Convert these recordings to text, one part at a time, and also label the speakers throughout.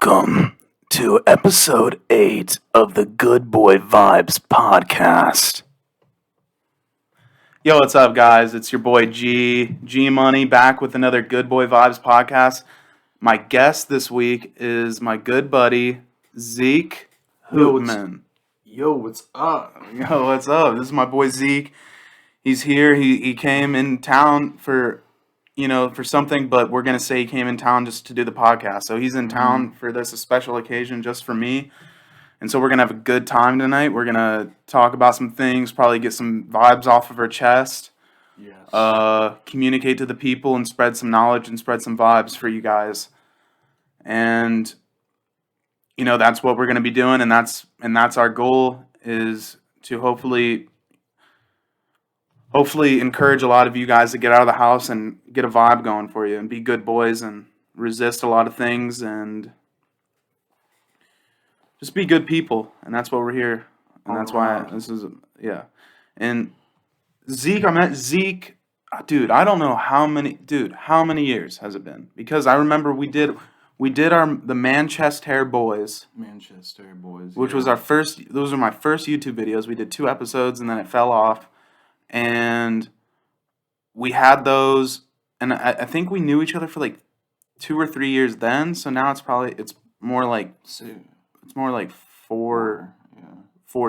Speaker 1: Welcome to episode 8 of the Good Boy Vibes podcast. Yo, what's up, guys? It's your boy G Money back with another Good Boy Vibes podcast. My guest this week is my good buddy Zeke Hootman.
Speaker 2: Yo, what's up?
Speaker 1: Yo, what's up? This is my boy Zeke. He's here. He came in town for something, but we're going to say he came in town just to do the podcast. So he's in town for this, a special occasion just for me. And so we're going to have a good time tonight. We're going to talk about some things, probably get some vibes off of our chest.
Speaker 2: Yes.
Speaker 1: Communicate to the people and spread some knowledge and spread some vibes for you guys. And, that's what we're going to be doing. And that's our goal, is to hopefully encourage a lot of you guys to get out of the house and get a vibe going for you and be good boys and resist a lot of things and just be good people. And that's why we're here. And that's why And Zeke, I met Zeke, dude, I don't know how many years has it been? Because I remember we did the Manchester Boys. Which was those are my first YouTube videos. We did 2 episodes and then it fell off. And we had those, and I think we knew each other for like 2 or 3 years then. So now it's more like 4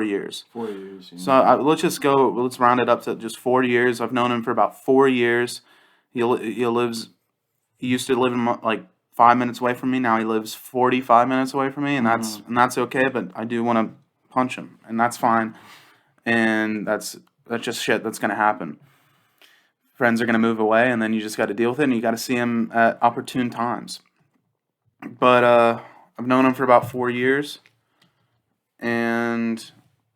Speaker 1: years.
Speaker 2: 4 years.
Speaker 1: So let's round it up to just 4 years. I've known him for about 4 years. He used to live in like 5 minutes away from me. Now he lives 45 minutes away from me, and that's okay. But I do want to punch him, and that's fine. And that's just shit that's going to happen. Friends are going to move away, and then you just got to deal with it, and you got to see him at opportune times. But I've known him for about 4 years, and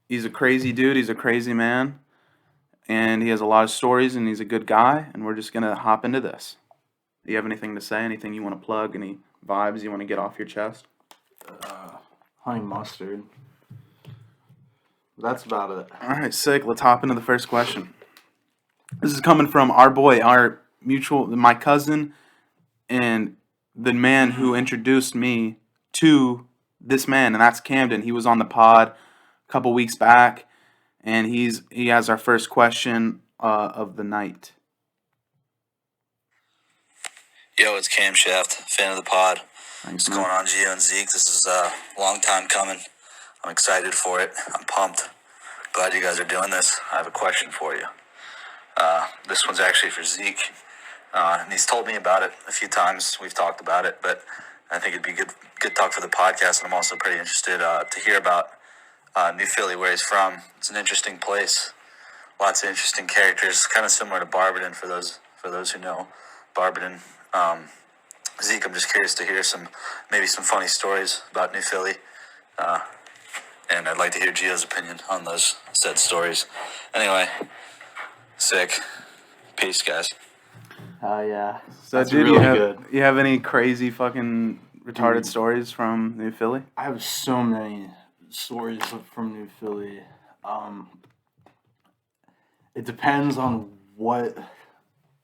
Speaker 1: he's a crazy dude. He's a crazy man, and he has a lot of stories, and he's a good guy, and we're just going to hop into this. Do you have anything to say? Anything you want to plug? Any vibes you want to get off your chest?
Speaker 2: Honey mustard. That's about it.
Speaker 1: All right, sick. Let's hop into the first question. This is coming from our boy, my cousin, and the man who introduced me to this man, and that's Camden. He was on the pod a couple weeks back, and he has our first question of the night.
Speaker 3: Yo, it's Cam Shaft, fan of the pod.
Speaker 1: Thanks,
Speaker 3: What's
Speaker 1: man.
Speaker 3: going on, Gio and Zeke? This is a long time coming. I'm excited for it. I'm pumped. Glad you guys are doing this. I have a question for you. This one's actually for Zeke. And he's told me about it a few times. We've talked about it, but I think it'd be good talk for the podcast. And I'm also pretty interested to hear about New Philly, where he's from. It's an interesting place. Lots of interesting characters, kind of similar to Barberton for those who know Barberton. Zeke, I'm just curious to hear maybe some funny stories about New Philly. And I'd like to hear Gio's opinion on those said stories. Anyway, sick. Peace, guys.
Speaker 2: Yeah.
Speaker 1: So,
Speaker 2: That's
Speaker 1: dude,
Speaker 2: really
Speaker 1: you have any crazy fucking retarded stories from New Philly?
Speaker 2: I have so many stories from New Philly. It depends on what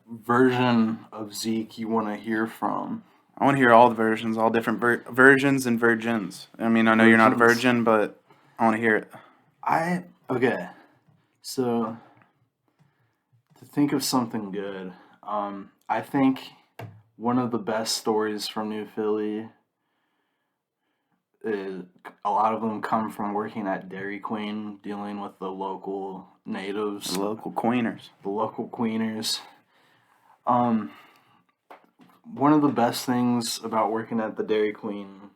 Speaker 2: version of Zeke you want to hear from.
Speaker 1: I want to hear all the versions, all different versions and virgins. I mean, I know you're not a virgin, but I want to hear it.
Speaker 2: Okay. So, to think of something good, I think one of the best stories from New Philly is a lot of them come from working at Dairy Queen, dealing with the local natives.
Speaker 1: The local queeners.
Speaker 2: One of the best things about working at the Dairy Queen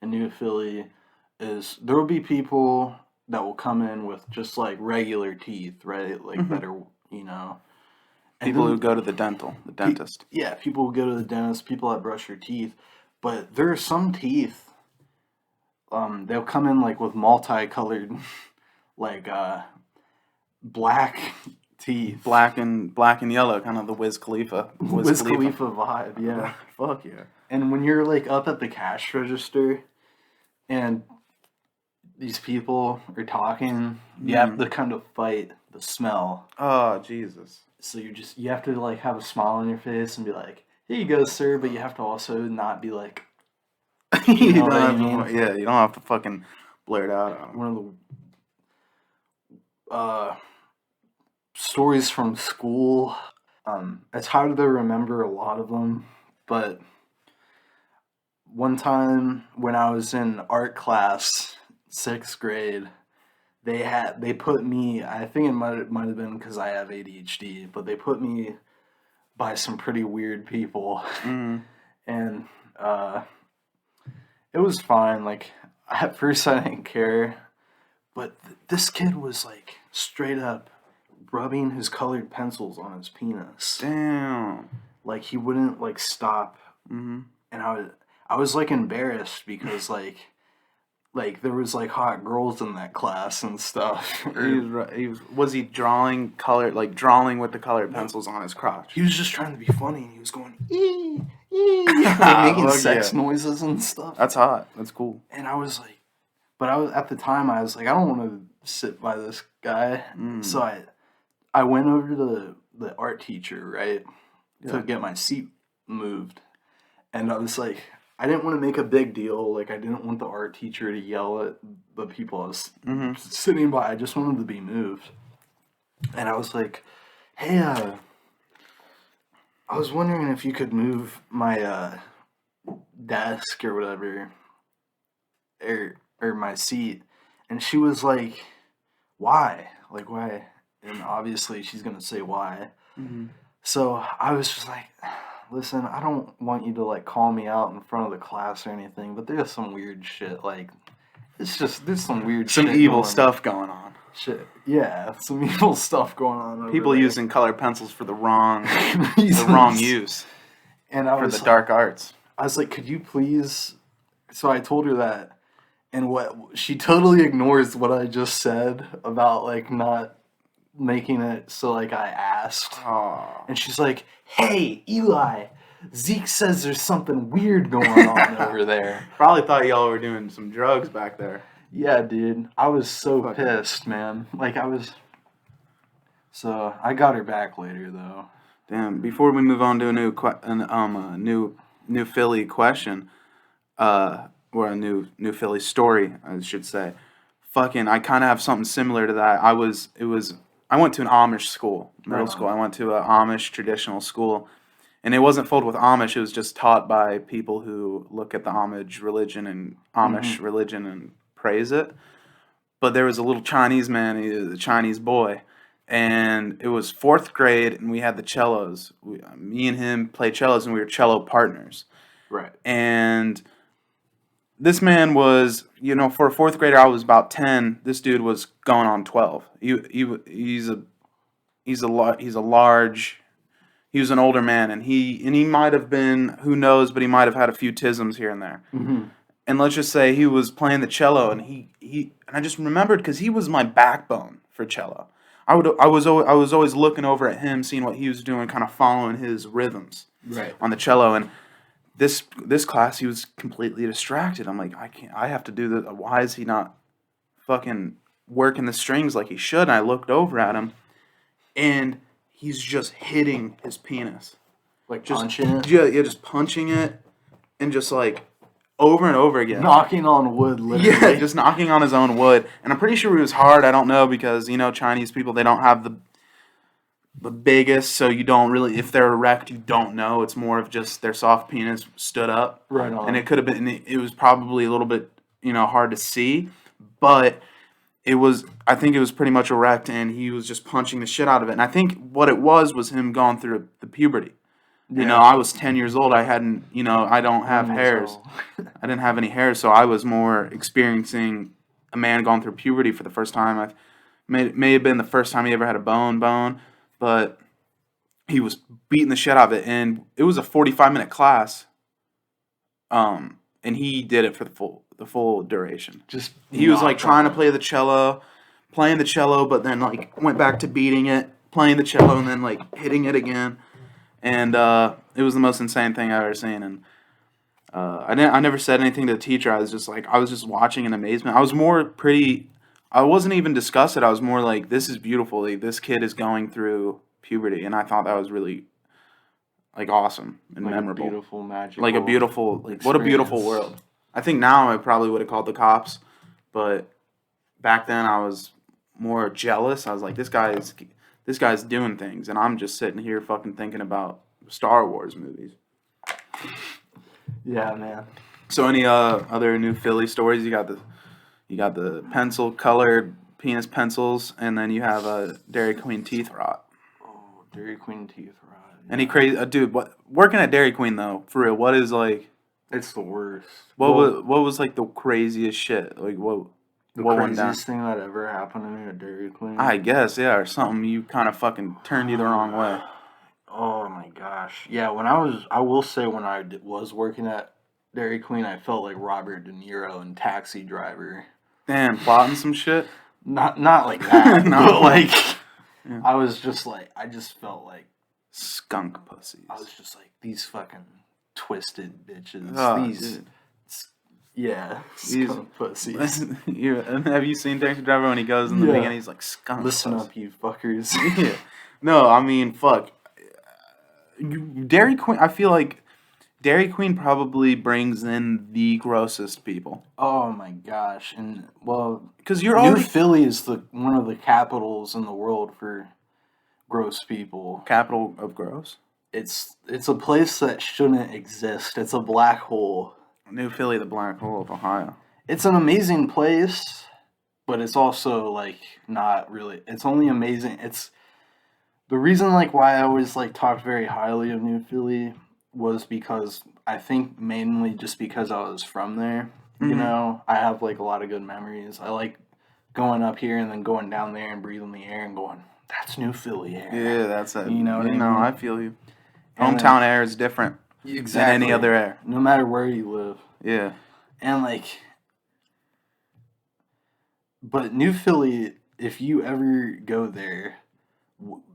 Speaker 2: in New Philly is there will be people that will come in with just like regular teeth, right? Like that are,
Speaker 1: People who go to the dentist.
Speaker 2: People who go to the dentist, people that brush your teeth. But there are some teeth, they'll come in like with multicolored, like black teeth.
Speaker 1: Black and yellow, kind of the Wiz Khalifa.
Speaker 2: Wiz Khalifa vibe, yeah.
Speaker 1: Fuck yeah.
Speaker 2: And when you're like up at the cash register and these people are talking, you have to kind of fight the smell.
Speaker 1: Oh, Jesus.
Speaker 2: So you have to like have a smile on your face and be like, "Here you go, sir," but you have to also not be like, You know what I
Speaker 1: have to,
Speaker 2: mean?
Speaker 1: yeah, you don't have to fucking blurt out at 'em.
Speaker 2: One of the stories from school. It's hard to remember a lot of them, but one time when I was in art class, 6th grade, they put me. I think it might have been because I have ADHD, but they put me by some pretty weird people,
Speaker 1: Mm.
Speaker 2: and it was fine. Like at first I didn't care, but this kid was like straight up rubbing his colored pencils on his penis.
Speaker 1: Damn.
Speaker 2: Like he wouldn't like stop,
Speaker 1: Mm-hmm.
Speaker 2: and I was like embarrassed because like there was like hot girls in that class and stuff.
Speaker 1: Was he drawing drawing with the colored pencils on his crotch?
Speaker 2: He was just trying to be funny, and he was going like making
Speaker 1: Fuck
Speaker 2: sex
Speaker 1: yeah.
Speaker 2: noises and stuff.
Speaker 1: That's hot. That's cool.
Speaker 2: And I was like, but I was at the time I was like, I don't want to sit by this guy. So I went over to the art teacher, right, to get my seat moved, and I was like, I didn't want to make a big deal. Like I didn't want the art teacher to yell at the people I was sitting by. I just wanted to be moved, and I was like, hey, I was wondering if you could move my desk or whatever, or my seat. And she was like, why? Like, why? And obviously she's going to say why.
Speaker 1: Mm-hmm.
Speaker 2: So I was just like, listen, I don't want you to like call me out in front of the class or anything, but there's some weird shit. Like, it's just, there's some weird
Speaker 1: Some
Speaker 2: shit
Speaker 1: evil
Speaker 2: going
Speaker 1: stuff going on.
Speaker 2: Shit. Yeah, some evil stuff going on over
Speaker 1: People
Speaker 2: there.
Speaker 1: using colored pencils for the wrong
Speaker 2: Reasons.
Speaker 1: use
Speaker 2: And I
Speaker 1: for
Speaker 2: was
Speaker 1: the
Speaker 2: like,
Speaker 1: dark arts.
Speaker 2: I was like, could you please? So I told her that, and what she totally ignores what I just said about like not making it so like I asked, and she's like, hey Eli, Zeke says there's something weird going on over there.
Speaker 1: Probably thought y'all were doing some drugs back there.
Speaker 2: Yeah, dude, I was so pissed, man. Like I was. So I got her back later though.
Speaker 1: Damn. Before we move on to a new Philly question, or a new Philly story, I should say. Fucking, I kind of have something similar to that. I went to an Amish school, middle school. I went to an Amish traditional school, and it wasn't filled with Amish. It was just taught by people who look at the Amish religion and praise it. But there was a little Chinese man, he was a Chinese boy, and it was 4th grade, and we had the cellos. Me and him played cellos, and we were cello partners.
Speaker 2: Right. And
Speaker 1: this man was, for a 4th grader, I was about 10. This dude was going on 12. He's an older man, and he might have been, who knows, but he might have had a few tisms here and there.
Speaker 2: Mm-hmm.
Speaker 1: And let's just say he was playing the cello, and and I just remembered because he was my backbone for cello. I was always looking over at him, seeing what he was doing, kind of following his rhythms on the cello. And this class, he was completely distracted. I'm like, I have to do this. Why is he not fucking working the strings like he should? And I looked over at him, and he's just hitting his penis,
Speaker 2: like
Speaker 1: just
Speaker 2: punching it.
Speaker 1: Yeah, just punching it, and just like over and over again.
Speaker 2: Knocking on wood, literally.
Speaker 1: Yeah, just knocking on his own wood. And I'm pretty sure it was hard. I don't know, because, Chinese people, they don't have the biggest, so you don't really, if they're erect, you don't know. It's more of just their soft penis stood up.
Speaker 2: Right on.
Speaker 1: And it could have been, it was probably a little bit, hard to see. But I think it was pretty much erect, and he was just punching the shit out of it. And I think what it was him going through the puberty.
Speaker 2: Yeah.
Speaker 1: I was 10 years old. I hadn't, I don't have hairs. I didn't have any hair, so I was more experiencing a man going through puberty for the first time. May have been the first time he ever had a bone, but he was beating the shit out of it, and it was a 45-minute class. And he did it for the full duration. He was like trying to play the cello, playing the cello, but then like went back to beating it, playing the cello, and then like hitting it again. And it was the most insane thing I've ever seen. And I never said anything to the teacher. I was just watching in amazement. I wasn't even disgusted. I was more like, this is beautiful. Like, this kid is going through puberty, and I thought that was really like awesome and memorable.
Speaker 2: Beautiful, magical.
Speaker 1: Like a beautiful, what a beautiful world. I think now I probably would have called the cops, but back then I was more jealous. I was like, this guy's doing things, and I'm just sitting here fucking thinking about Star Wars movies.
Speaker 2: Yeah, man.
Speaker 1: So any other New Philly stories? You got the pencil colored penis pencils, and then you have a Dairy Queen teeth rot.
Speaker 2: Oh, Dairy Queen teeth rot.
Speaker 1: Any crazy dude? What working at Dairy Queen though? For real, what is like?
Speaker 2: It's the worst.
Speaker 1: What was like the craziest shit? Like what?
Speaker 2: The
Speaker 1: What went down?
Speaker 2: craziest thing that ever happened to me at Dairy Queen?
Speaker 1: I guess, yeah, or something you kind of fucking turned you the wrong way.
Speaker 2: Oh my gosh. Yeah, I will say when I was working at Dairy Queen, I felt like Robert De Niro in Taxi Driver.
Speaker 1: Damn, plotting some shit.
Speaker 2: Not like that,
Speaker 1: No.
Speaker 2: but like,
Speaker 1: Yeah.
Speaker 2: I just felt like,
Speaker 1: Skunk pussies.
Speaker 2: I was just like, these fucking twisted bitches.
Speaker 1: Oh,
Speaker 2: these,
Speaker 1: dude.
Speaker 2: yeah,
Speaker 1: These-
Speaker 2: skunk pussies.
Speaker 1: Have you seen Taxi Driver when he goes in the
Speaker 2: Yeah.
Speaker 1: beginning? He's like skunk.
Speaker 2: Listen
Speaker 1: pussy.
Speaker 2: up, you fuckers.
Speaker 1: Yeah. No, I mean, fuck. Dairy Queen. I feel like Dairy Queen probably brings in the grossest people.
Speaker 2: Oh my gosh. And, well,
Speaker 1: Because you're
Speaker 2: New
Speaker 1: already
Speaker 2: Philly is one of the capitals in the world for gross people.
Speaker 1: capital of gross.
Speaker 2: It's a place that shouldn't exist. It's a black hole.
Speaker 1: New Philly, the black hole of Ohio.
Speaker 2: It's an amazing place, but it's also like not really. It's only amazing. It's the reason like why I always like talked very highly of New Philly was because I think mainly just because I was from there. You
Speaker 1: Mhm.
Speaker 2: know, I have like a lot of good memories. I like going up here and then going down there and breathing the air and going, that's New Philly air.
Speaker 1: Yeah, that's it.
Speaker 2: You know what I mean?
Speaker 1: I feel you.
Speaker 2: And
Speaker 1: Hometown air is different
Speaker 2: exactly.
Speaker 1: than any other air.
Speaker 2: No matter where you live.
Speaker 1: Yeah.
Speaker 2: And like, but New Philly, if you ever go there,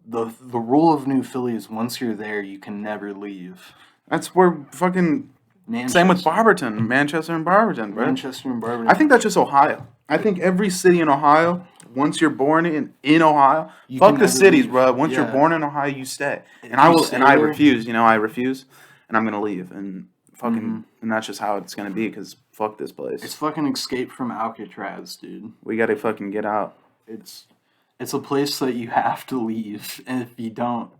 Speaker 2: the rule of New Philly is once you're there, you can never leave.
Speaker 1: That's where fucking same with Barberton, Manchester and Barberton, bro.
Speaker 2: Manchester and Barberton.
Speaker 1: I think that's just Ohio. I think every city in Ohio, once you're born in Ohio,
Speaker 2: You
Speaker 1: fuck
Speaker 2: can
Speaker 1: the
Speaker 2: never
Speaker 1: cities,
Speaker 2: leave.
Speaker 1: bro. Once you're
Speaker 2: Yeah.
Speaker 1: born in Ohio, you stay.
Speaker 2: If
Speaker 1: And I
Speaker 2: you
Speaker 1: will,
Speaker 2: stay
Speaker 1: and I
Speaker 2: there-
Speaker 1: refuse. I refuse, and I'm gonna leave, and fucking,
Speaker 2: Mhm.
Speaker 1: and that's just how it's gonna be. Cause fuck this place.
Speaker 2: It's fucking Escape from Alcatraz, dude.
Speaker 1: We gotta fucking get out.
Speaker 2: It's a place that you have to leave, and if you don't,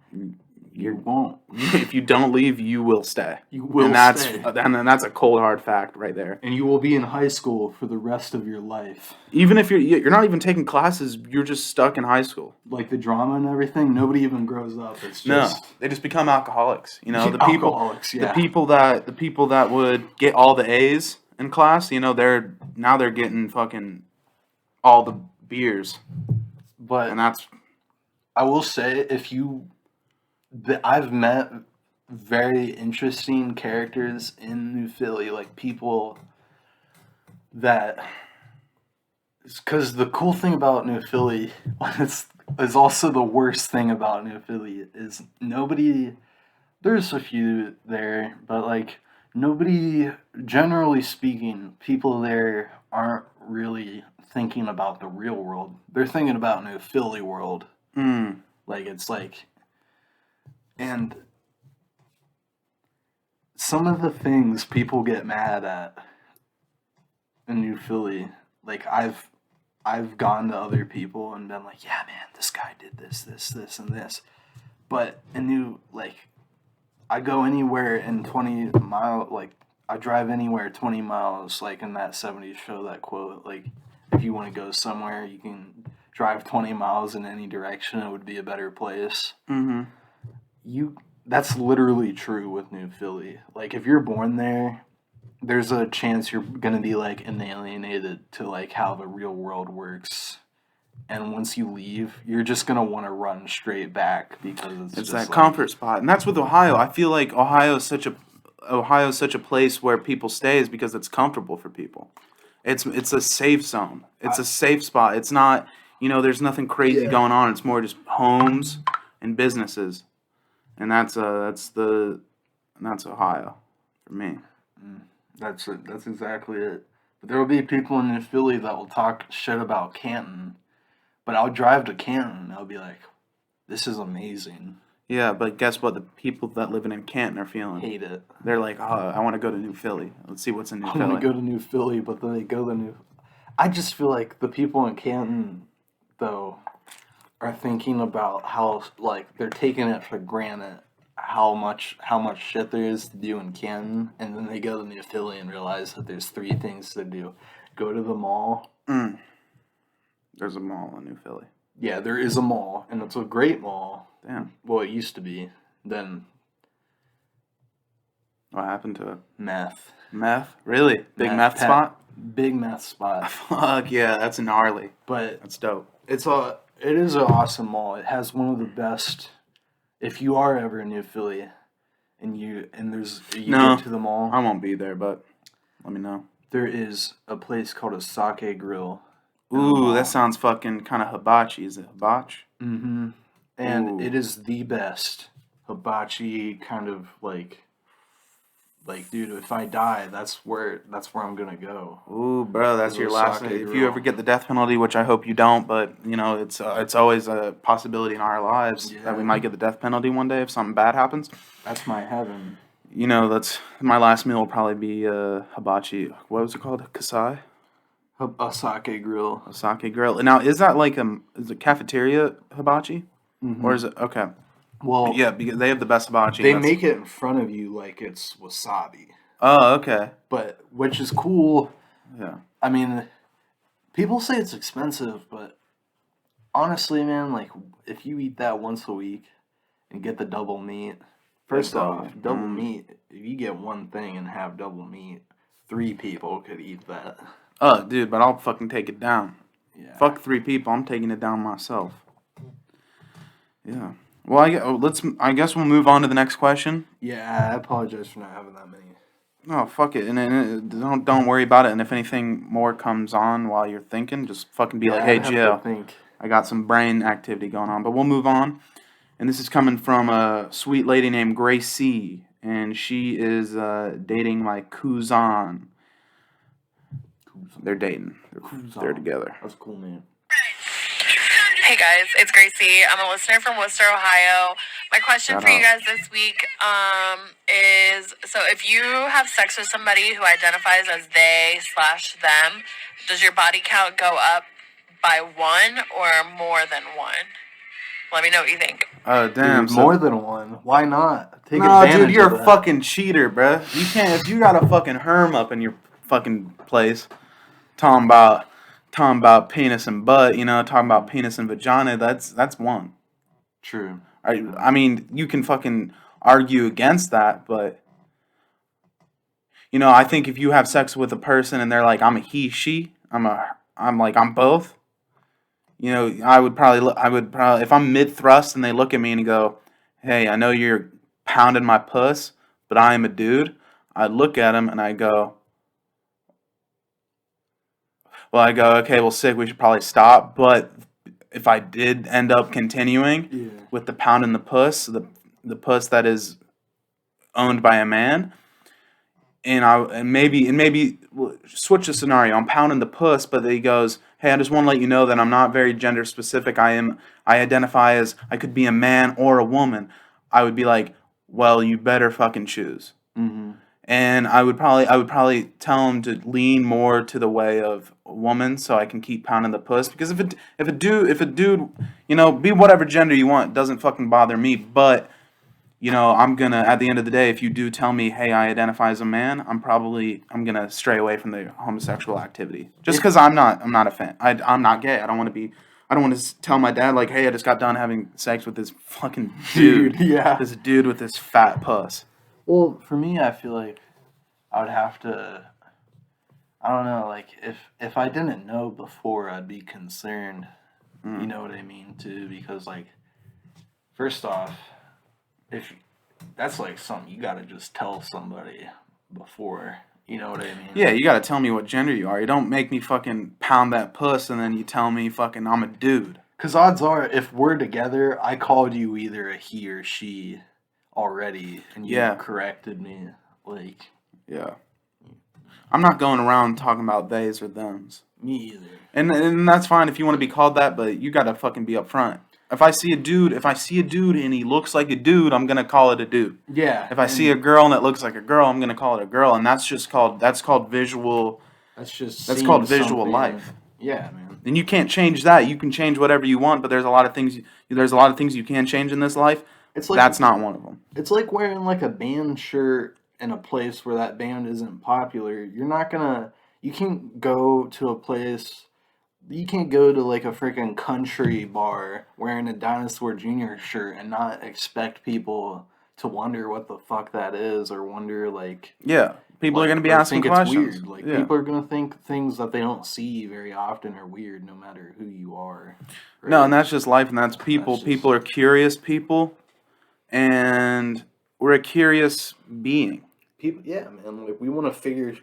Speaker 2: you won't.
Speaker 1: If you don't leave, you will stay.
Speaker 2: You will
Speaker 1: and that's,
Speaker 2: stay.
Speaker 1: And then that's a cold hard fact right there.
Speaker 2: And you will be in high school for the rest of your life.
Speaker 1: Even if you're not even taking classes, you're just stuck in high school.
Speaker 2: Like the drama and everything, nobody even grows up. It's
Speaker 1: No,
Speaker 2: just
Speaker 1: they just become alcoholics. The people,
Speaker 2: alcoholics. Yeah.
Speaker 1: the people that would get all the A's in class, they're getting fucking all the beers,
Speaker 2: But
Speaker 1: and that's
Speaker 2: I will say, I've met very interesting characters in New Philly, like people that, because the cool thing about New Philly is also the worst thing about New Philly is there's a few there, but like nobody, generally speaking, people there aren't really thinking about the real world. They're thinking about New Philly world. Like, it's like, and some of the things people get mad at in New Philly, like, I've gone to other people and been like, yeah, man, this guy did this, and this. But I go anywhere in 20 miles, like, I drive anywhere 20 miles, like in that 70s show, that quote, like, if you want to go somewhere, you can drive 20 miles in any direction, it would be a better place.
Speaker 1: mm-hmm.
Speaker 2: That's literally true with New Philly. Like, if you're born there, there's a chance you're going to be, like, alienated to, like, how the real world works. And once you leave, you're just going to want to run straight back because it's
Speaker 1: It's
Speaker 2: just
Speaker 1: that
Speaker 2: like,
Speaker 1: comfort spot, and that's with Ohio. I feel like Ohio is such a place where people stay is because it's comfortable for people. It's a safe zone. It's a safe spot. It's not, there's nothing crazy going on. It's more just homes and businesses, and that's Ohio for me.
Speaker 2: That's it. That's exactly it. But there will be people in Philly that will talk shit about Canton, but I'll drive to Canton and I'll be like, this is amazing.
Speaker 1: Yeah, but guess what? The people that live in Canton are feeling.
Speaker 2: Hate it.
Speaker 1: They're like, oh, I want to go to New Philly. Let's see what's in New
Speaker 2: I
Speaker 1: Philly.
Speaker 2: want to go to New Philly, but then they go to New. I just feel like the people in Canton, though, are thinking about how like they're taking it for granted how much shit there is to do in Canton, and then they go to New Philly and realize that there's 3 things to do: go to the mall.
Speaker 1: There's a mall in New Philly.
Speaker 2: Yeah, there is a mall, and it's a great mall.
Speaker 1: Damn.
Speaker 2: Well, it used to be. Then
Speaker 1: What happened to it?
Speaker 2: meth.
Speaker 1: Meth? Really? Big meth spot?
Speaker 2: Big meth spot.
Speaker 1: Fuck yeah, that's gnarly.
Speaker 2: But
Speaker 1: That's dope.
Speaker 2: it is an awesome mall. It has one of the best. If you are ever in New Philly, and you
Speaker 1: No.
Speaker 2: get to the mall,
Speaker 1: I won't be there, but let me know.
Speaker 2: there is a place called a sake grill.
Speaker 1: Ooh, that sounds fucking kind of hibachi. Is it hibachi?
Speaker 2: Mm-hmm. And
Speaker 1: Ooh.
Speaker 2: it is the best hibachi kind of like dude, if I die, that's where I'm gonna go.
Speaker 1: Ooh, bro, that's your
Speaker 2: Little
Speaker 1: last.
Speaker 2: sake
Speaker 1: If you
Speaker 2: grill.
Speaker 1: ever get the death penalty, which I hope you don't, but you know, it's always a possibility in our lives that we
Speaker 2: Yeah.
Speaker 1: might get the death penalty one day if something bad happens.
Speaker 2: That's my heaven.
Speaker 1: You know, that's my last meal will probably be hibachi. What was it called? Kasai?
Speaker 2: A sake grill.
Speaker 1: A sake grill. Now, is that like is it cafeteria hibachi?
Speaker 2: Mhm.
Speaker 1: Or is it okay?
Speaker 2: Well,
Speaker 1: Yeah, because they have the best hibachi.
Speaker 2: they make it in front of you like it's wasabi,
Speaker 1: Oh, okay.
Speaker 2: but which is cool.
Speaker 1: Yeah.
Speaker 2: I mean, people say it's expensive, but honestly, man, like if you eat that once a week and get the double meat, first
Speaker 1: double.
Speaker 2: off, double meat, if you get one thing and have double meat, 3 people could eat that.
Speaker 1: Oh, dude, but I'll fucking take it down.
Speaker 2: Yeah.
Speaker 1: Fuck 3 people. I'm taking it down myself. Yeah. Well, I guess we'll move on to the next question.
Speaker 2: Yeah, I apologize for not having that many.
Speaker 1: Oh, fuck it. And don't worry about it. And if anything more comes on while you're thinking, just fucking be like,
Speaker 2: I
Speaker 1: hey,
Speaker 2: have to
Speaker 1: Jill,
Speaker 2: think.
Speaker 1: I got some brain activity going on. But we'll move on. And this is coming from a sweet lady named Gracie. And she is dating my cousin. They're dating. They're together.
Speaker 2: That's a cool name.
Speaker 4: Hey guys, it's Gracie. I'm a listener from Worcester, Ohio. My question
Speaker 1: Shout
Speaker 4: for you
Speaker 1: out.
Speaker 4: guys this week is, so if you have sex with somebody who identifies as they/them, does your body count go up by 1 or more than 1? Let me know what you think.
Speaker 1: Oh, damn.
Speaker 2: Dude, more than 1. Why not? Take
Speaker 1: No,
Speaker 2: advantage
Speaker 1: dude, you're
Speaker 2: of
Speaker 1: a
Speaker 2: that.
Speaker 1: fucking cheater, bruh. You can't, if you got a fucking herm up in your fucking place, talking about penis and butt, you know, talking about penis and vagina, that's 1.
Speaker 2: True.
Speaker 1: I mean, you can fucking argue against that, but, you know, I think if you have sex with a person and they're like, I'm a he, she, I'm both, you know, I would probably, if I'm mid-thrust and they look at me and go, hey, I know you're pounding my puss, but I am a dude, I'd look at him and I go, okay, well, sick, we should probably stop. But if I did end up continuing with the pound in the puss, the puss that is owned by a man, and maybe we'll switch the scenario. I'm pounding the puss, but he goes, hey, I just want to let you know that I'm not very gender specific. I identify as I could be a man or a woman. I would be like, well, you better fucking choose.
Speaker 2: Mm-hmm.
Speaker 1: And I would probably tell him to lean more to the way of a woman, so I can keep pounding the puss. Because if a dude, you know, be whatever gender you want, doesn't fucking bother me. But you know, I'm gonna, at the end of the day, if you do tell me, hey, I identify as a man, I'm gonna stray away from the homosexual activity, just because I'm not a fan. I'm not gay. I don't want to tell my dad like, hey, I just got done having sex with this fucking dude.
Speaker 2: Yeah.
Speaker 1: This dude with this fat puss.
Speaker 2: Well, for me, I feel like I would have to, I don't know, like, if I didn't know before, I'd be concerned, you know what I mean, too, because, like, first off, if that's, like, something you gotta just tell somebody before, you know what I mean?
Speaker 1: Yeah, you gotta tell me what gender you are. You don't make me fucking pound that puss and then you tell me fucking I'm a dude.
Speaker 2: Because odds are, if we're together, I called you either a he or she already, and you corrected me, like...
Speaker 1: Yeah. I'm not going around talking about theys or thems.
Speaker 2: Me either.
Speaker 1: And that's fine if you want to be called that, but you gotta fucking be upfront. if I see a dude and he looks like a dude, I'm gonna call it a dude.
Speaker 2: Yeah.
Speaker 1: If I see a girl and it looks like a girl, I'm gonna call it a girl, and that's called visual. That's called visual life.
Speaker 2: Yeah, man.
Speaker 1: And you can't change that. You can change whatever you want, but there's a lot of things. There's a lot of things you can change in this life.
Speaker 2: It's like,
Speaker 1: that's not one of them.
Speaker 2: It's like wearing like a band shirt in a place where that band isn't popular. You're not gonna. You can't go to a place. You can't go to like a freaking country bar wearing a Dinosaur Jr. shirt and not expect people to wonder what the fuck that is, or wonder like.
Speaker 1: Yeah. People are going to be asking questions.
Speaker 2: It's weird. Like, people are going to think things that they don't see very often are weird, no matter who you are. Right?
Speaker 1: No, and that's just life, and that's people. People are curious people, and we're a curious being.
Speaker 2: People, yeah, man. Like, we want to figure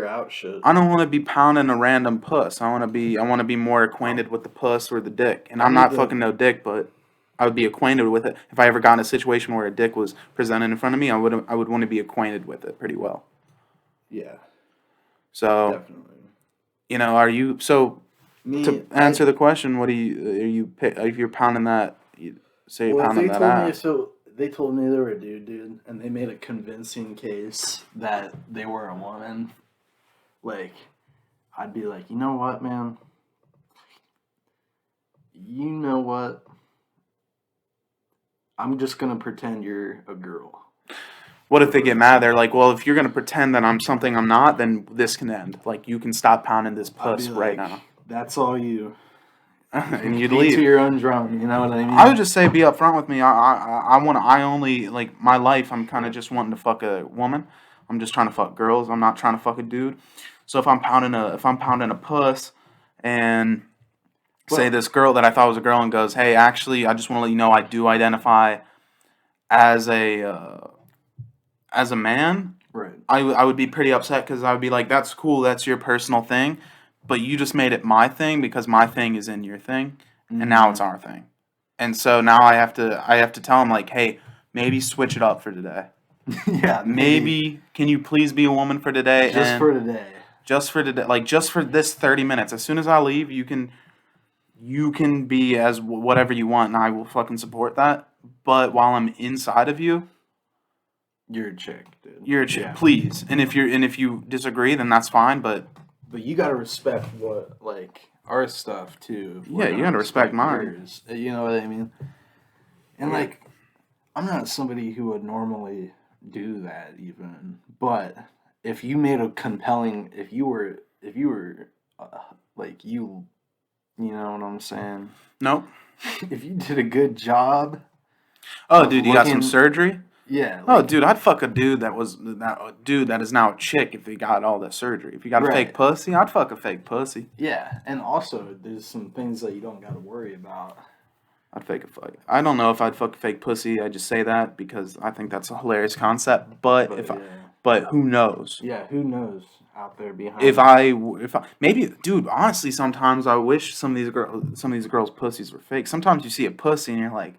Speaker 2: out shit.
Speaker 1: I don't want to be pounding a random puss. I want to be more acquainted with the puss or the dick. And I'm not fucking no dick, but I would be acquainted with it. If I ever got in a situation where a dick was presented in front of me, I would want to be acquainted with it pretty well.
Speaker 2: Yeah.
Speaker 1: So,
Speaker 2: definitely.
Speaker 1: You know, are you to answer the question? What if you're pounding that? Say you're pounding that ass.
Speaker 2: They told me they were a dude, and they made a convincing case that they were a woman. Like, I'd be like, you know what, man? You know what? I'm just going to pretend you're a girl.
Speaker 1: What if they get mad? They're like, well, if you're going to pretend that I'm something I'm not, then this can end. Like, you can stop pounding this puss right now.
Speaker 2: That's all you.
Speaker 1: And you'd
Speaker 2: Beat
Speaker 1: leave.
Speaker 2: to your own drum, you know what I mean?
Speaker 1: I would just say be upfront with me. I only, like, my life, I'm kind of just wanting to fuck a woman. I'm just trying to fuck girls. I'm not trying to fuck a dude. So if I'm pounding a puss and... say this girl that I thought was a girl and goes, hey, actually, I just want to let you know I do identify as a man.
Speaker 2: Right.
Speaker 1: I would be pretty upset because I would be like, that's cool, that's your personal thing, but you just made it my thing because my thing is in your thing, and now it's our thing. And so now I have to tell him, like, hey, maybe switch it up for today.
Speaker 2: Yeah.
Speaker 1: Maybe can you please be a woman for today?
Speaker 2: Just for today.
Speaker 1: Just for today. Like, just for this 30 minutes. As soon as I leave, you can be as whatever you want, and I will fucking support that. But while I'm inside of you,
Speaker 2: you're a chick, dude.
Speaker 1: You're a chick, please. And if you disagree, then that's fine. But
Speaker 2: you gotta respect what, like, our stuff too.
Speaker 1: Yeah, you gotta respect mine.
Speaker 2: Yours. You know what I mean? And like, I'm not somebody who would normally do that even. But if you made a compelling, if you were like you. You know what I'm saying?
Speaker 1: Nope.
Speaker 2: If you did a good job.
Speaker 1: Oh, dude, you got some surgery?
Speaker 2: Yeah.
Speaker 1: Like, oh, dude, I'd fuck a dude that is now a chick if he got all that surgery. If you got a fake pussy, I'd fuck a fake pussy.
Speaker 2: Yeah, and also there's some things that you don't got to worry about.
Speaker 1: I'd fake a fuck. I don't know if I'd fuck a fake pussy. I just say that because I think that's a hilarious concept. But who knows?
Speaker 2: Yeah, who knows out there behind.
Speaker 1: If I maybe, dude, honestly, sometimes I wish some of these girls' pussies were fake. Sometimes you see a pussy and you're like,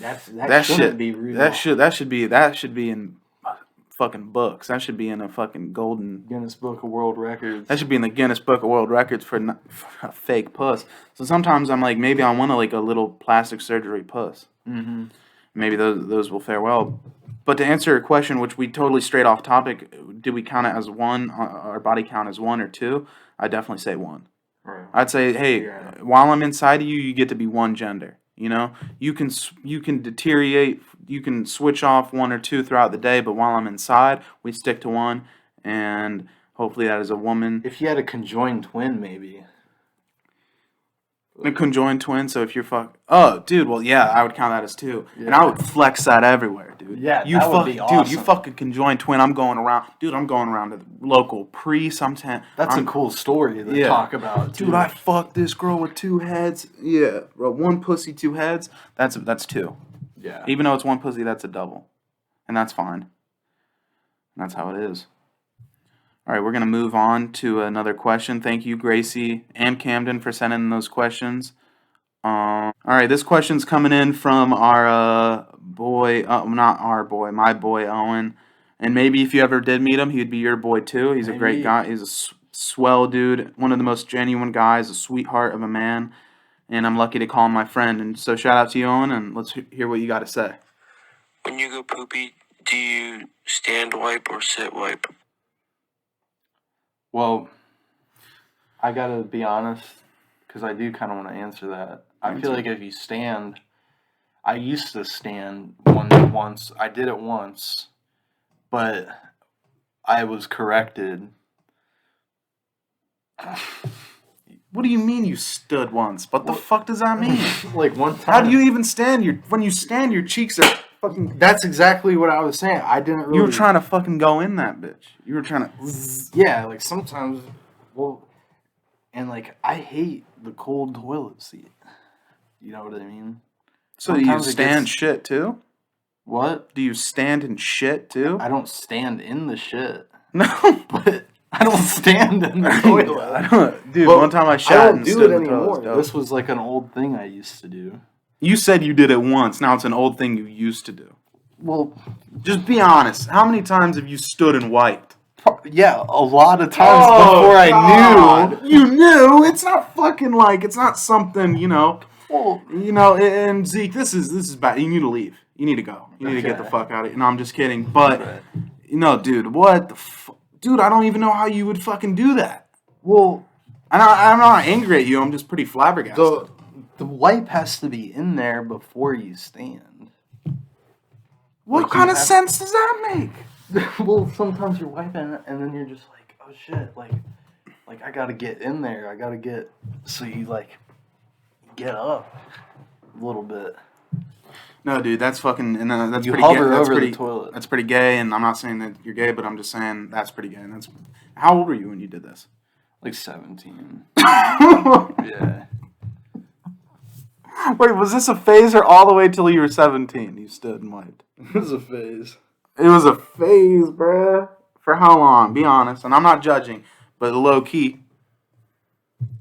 Speaker 1: that shouldn't be real. That should be in fucking books. That should be in a fucking
Speaker 2: Guinness Book of World Records.
Speaker 1: That should be in the Guinness Book of World Records for a fake puss. So sometimes I'm like, maybe I want a little plastic surgery puss.
Speaker 2: Mm-hmm.
Speaker 1: Maybe those will fare well. But to answer your question, which we totally strayed off topic, do we count it as one? Our body count as one or two? I definitely say one.
Speaker 2: Right.
Speaker 1: I'd say, hey, while I'm inside of you, you get to be one gender. You know, you can deteriorate, you can switch off one or two throughout the day, but while I'm inside, we stick to one, and hopefully that is a woman.
Speaker 2: If you had a conjoined twin, maybe.
Speaker 1: A conjoined twin, so if you're oh, dude, well, yeah, I would count that as two, and I would flex that everywhere, dude.
Speaker 2: Yeah, that would be awesome.
Speaker 1: Dude, you fucking conjoined twin. I'm going around to the local priest.
Speaker 2: That's a cool story to talk about, too.
Speaker 1: Dude, I fucked this girl with two heads. Yeah, bro, one pussy, two heads. That's two.
Speaker 2: Yeah.
Speaker 1: Even though it's one pussy, that's a double, and that's fine. And that's how it is. All right, we're going to move on to another question. Thank you, Gracie and Camden, for sending in those questions. All right, this question's coming in from our my boy, Owen. And maybe if you ever did meet him, he'd be your boy, too. He's a great guy. He's a swell dude, one of the most genuine guys, a sweetheart of a man. and I'm lucky to call him my friend. And so shout out to you, Owen, and let's hear what you got to say.
Speaker 5: When you go poopy, do you stand wipe or sit wipe?
Speaker 2: Well, I gotta be honest, because I do kind of want to answer that. I feel like if you stand, I used to stand once. I did it once, but I was corrected.
Speaker 1: What do you mean you stood once? What the fuck does that mean?
Speaker 2: Like one time.
Speaker 1: How do you even stand? When you stand, your cheeks are fucking.
Speaker 2: That's exactly what I was saying. I didn't really.
Speaker 1: You were trying to fucking go in that bitch. You were trying to.
Speaker 2: Yeah, like sometimes. Well, and like I hate the cold toilet seat. You know what I mean?
Speaker 1: So do you
Speaker 2: Sometimes it
Speaker 1: stand
Speaker 2: gets-
Speaker 1: shit too?
Speaker 2: What?
Speaker 1: Do you stand in shit too?
Speaker 2: I don't stand in the shit,
Speaker 1: No.
Speaker 2: but I don't stand in the toilet.
Speaker 1: I don't, dude,
Speaker 2: Well,
Speaker 1: one time I
Speaker 2: I
Speaker 1: shot
Speaker 2: don't
Speaker 1: and
Speaker 2: do
Speaker 1: stood
Speaker 2: it
Speaker 1: in the toilet.
Speaker 2: anymore.
Speaker 1: was dope.
Speaker 2: This was like an old thing I used to do.
Speaker 1: You said you did it once. Now it's an old thing you used to do.
Speaker 2: Well,
Speaker 1: Just be honest. How many times have you stood and wiped?
Speaker 2: yeah, a lot of times before I knew.
Speaker 1: You knew. It's not fucking like it's not something, you know.
Speaker 2: Well,
Speaker 1: And Zeke, this is bad. You need to leave. You need to go. You need to get the
Speaker 2: Okay.
Speaker 1: fuck out of here. No, I'm just kidding. But
Speaker 2: Right.
Speaker 1: dude, what the dude? I don't even know how you would fucking do that.
Speaker 2: well,
Speaker 1: I'm not angry at you. I'm just pretty flabbergasted.
Speaker 2: the wipe has to be in there before you stand.
Speaker 1: What
Speaker 2: like,
Speaker 1: kind
Speaker 2: you
Speaker 1: of
Speaker 2: have-
Speaker 1: sense does that make?
Speaker 2: Well, sometimes you're wiping and then you're just like, oh shit, like I gotta get in there. I gotta get. So you like get up a little bit.
Speaker 1: No, dude, that's fucking. And that's
Speaker 2: You
Speaker 1: pretty
Speaker 2: hover
Speaker 1: gay. That's
Speaker 2: over the
Speaker 1: pretty,
Speaker 2: toilet.
Speaker 1: That's pretty gay. And I'm not saying that you're gay, but I'm just saying that's pretty gay. And that's. How old were you when you did this?
Speaker 2: Like 17. Yeah.
Speaker 1: Wait, was this a phase or all the way till you were 17? You stood and wiped.
Speaker 2: It was a phase.
Speaker 1: It was a phase, bruh. For how long? Be honest. And I'm not judging, but low key.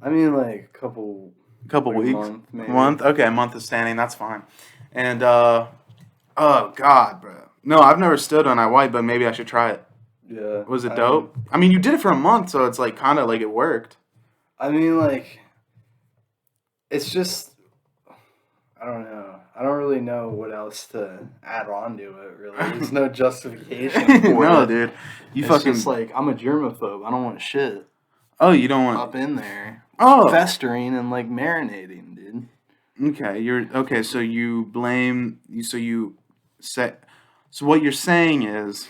Speaker 2: I mean, like a couple like
Speaker 1: Weeks.
Speaker 2: month, maybe.
Speaker 1: Month? Okay, a month of standing. That's fine. And, oh, God, bro. No, I've never stood on I white, but maybe I should try it.
Speaker 2: Yeah.
Speaker 1: Was it dope? I mean, you did it for a month, so it's like kind of like it worked.
Speaker 2: I mean, like, it's just, I don't know. I don't really know what else to add on to it, really. There's no justification for
Speaker 1: No,
Speaker 2: it.
Speaker 1: dude. You
Speaker 2: It's
Speaker 1: fucking.
Speaker 2: just like, I'm a germaphobe. I don't want shit
Speaker 1: Oh, you don't want.
Speaker 2: up in there.
Speaker 1: Oh.
Speaker 2: Festering and, like, marinating, dude.
Speaker 1: Okay, okay. So you blame. So you say. So what you're saying is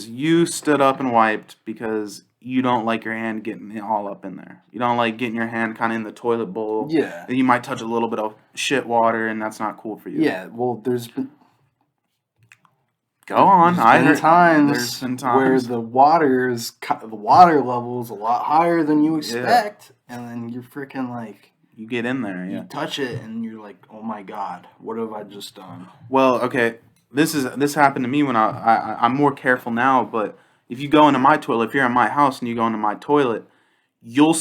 Speaker 1: you stood up and wiped because you don't like your hand getting all up in there. You don't like getting your hand kind of in the toilet bowl.
Speaker 2: Yeah.
Speaker 1: Then you might touch a little bit of shit water, and that's not cool for you.
Speaker 2: Yeah, well, there's been
Speaker 1: Go on.
Speaker 2: there's been times
Speaker 1: There's been
Speaker 2: where
Speaker 1: times.
Speaker 2: the water level is a lot higher than you expect, and then you're freaking like
Speaker 1: You get in there.
Speaker 2: you
Speaker 1: Yeah.
Speaker 2: touch it and you're like, oh my god, what have I just done?
Speaker 1: Well, okay. This happened to me when I'm more careful now. But if you go into my toilet, if you're in my house and you go into my toilet, you'll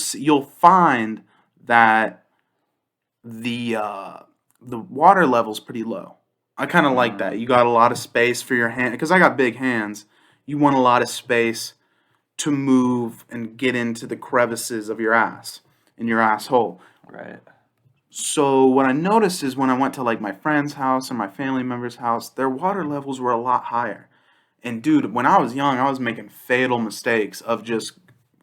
Speaker 1: find that the water level's pretty low. I kind of like that. You got a lot of space for your hand because I got big hands. You want a lot of space to move and get into the crevices of your ass in your asshole.
Speaker 2: Right.
Speaker 1: So what I noticed is when I went to like my friend's house or my family member's house, their water levels were a lot higher. And dude, when I was young, I was making fatal mistakes of just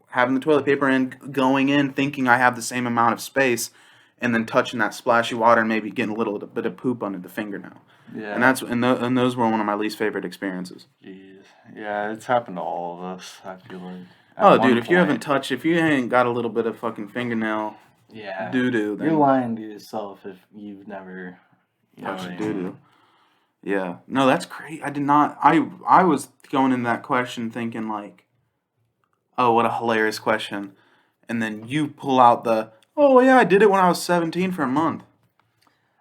Speaker 1: having the toilet paper in, going in, thinking I have the same amount of space, and then touching that splashy water and maybe getting a little bit of poop under the fingernail.
Speaker 2: Yeah.
Speaker 1: And those were one of my least favorite experiences.
Speaker 2: Jeez. Yeah, it's happened to all of us, I feel like.
Speaker 1: Oh, dude, if you ain't got a little bit of fucking fingernail
Speaker 2: yeah,
Speaker 1: doo-doo, then
Speaker 2: you're lying to yourself if you've never, you know,
Speaker 1: touch
Speaker 2: what I
Speaker 1: doo
Speaker 2: mean?
Speaker 1: doo. Yeah. No, that's great. I did not. I was going into that question thinking like, oh, what a hilarious question, and then you pull out the, oh yeah, I did it when I was 17 for a month.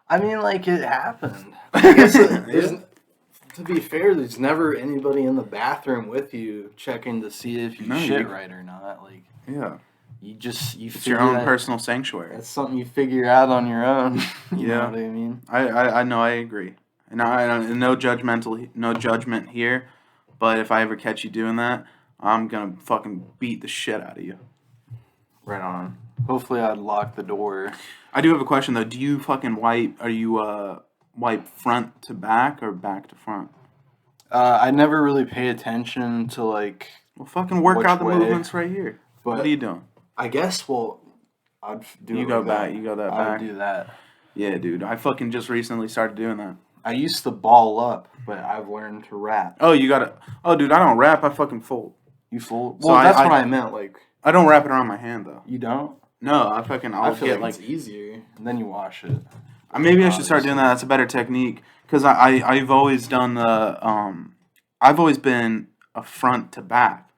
Speaker 2: I mean, like, it happened. I guess to be fair, there's never anybody in the bathroom with you checking to see if you
Speaker 1: No,
Speaker 2: shit
Speaker 1: you-
Speaker 2: right or not. Like,
Speaker 1: Yeah.
Speaker 2: you
Speaker 1: It's
Speaker 2: figure
Speaker 1: your own
Speaker 2: that-
Speaker 1: personal sanctuary.
Speaker 2: That's something you figure out on your own. You
Speaker 1: Yeah.
Speaker 2: know what I mean?
Speaker 1: I know. I agree. And no judgment here. But if I ever catch you doing that, I'm gonna fucking beat the shit out of you.
Speaker 2: Right on. Hopefully, I'd lock the door.
Speaker 1: I do have a question though. Do you fucking wipe? Are you wipe front to back or back to front?
Speaker 2: I never really pay attention to like.
Speaker 1: Well, fucking work
Speaker 2: Which
Speaker 1: out the
Speaker 2: way?
Speaker 1: movements right here.
Speaker 2: But
Speaker 1: What are you doing?
Speaker 2: I guess I'd do.
Speaker 1: You
Speaker 2: it
Speaker 1: go
Speaker 2: like
Speaker 1: back.
Speaker 2: that.
Speaker 1: You go that
Speaker 2: I
Speaker 1: back.
Speaker 2: would do that.
Speaker 1: Yeah, dude. I fucking just recently started doing that.
Speaker 2: I used to ball up, but I've learned to wrap.
Speaker 1: Oh, you gotta. Oh, dude, I don't wrap. I fucking fold.
Speaker 2: You fold.
Speaker 1: So
Speaker 2: Well, that's
Speaker 1: I-
Speaker 2: what I meant. Like
Speaker 1: I don't wrap it around my hand though.
Speaker 2: you don't.
Speaker 1: No, I fucking. I'll
Speaker 2: I feel
Speaker 1: get
Speaker 2: like it's easier, and then you wash it.
Speaker 1: Maybe I should start doing that. That's a better technique because I've always done the I've always been a front to back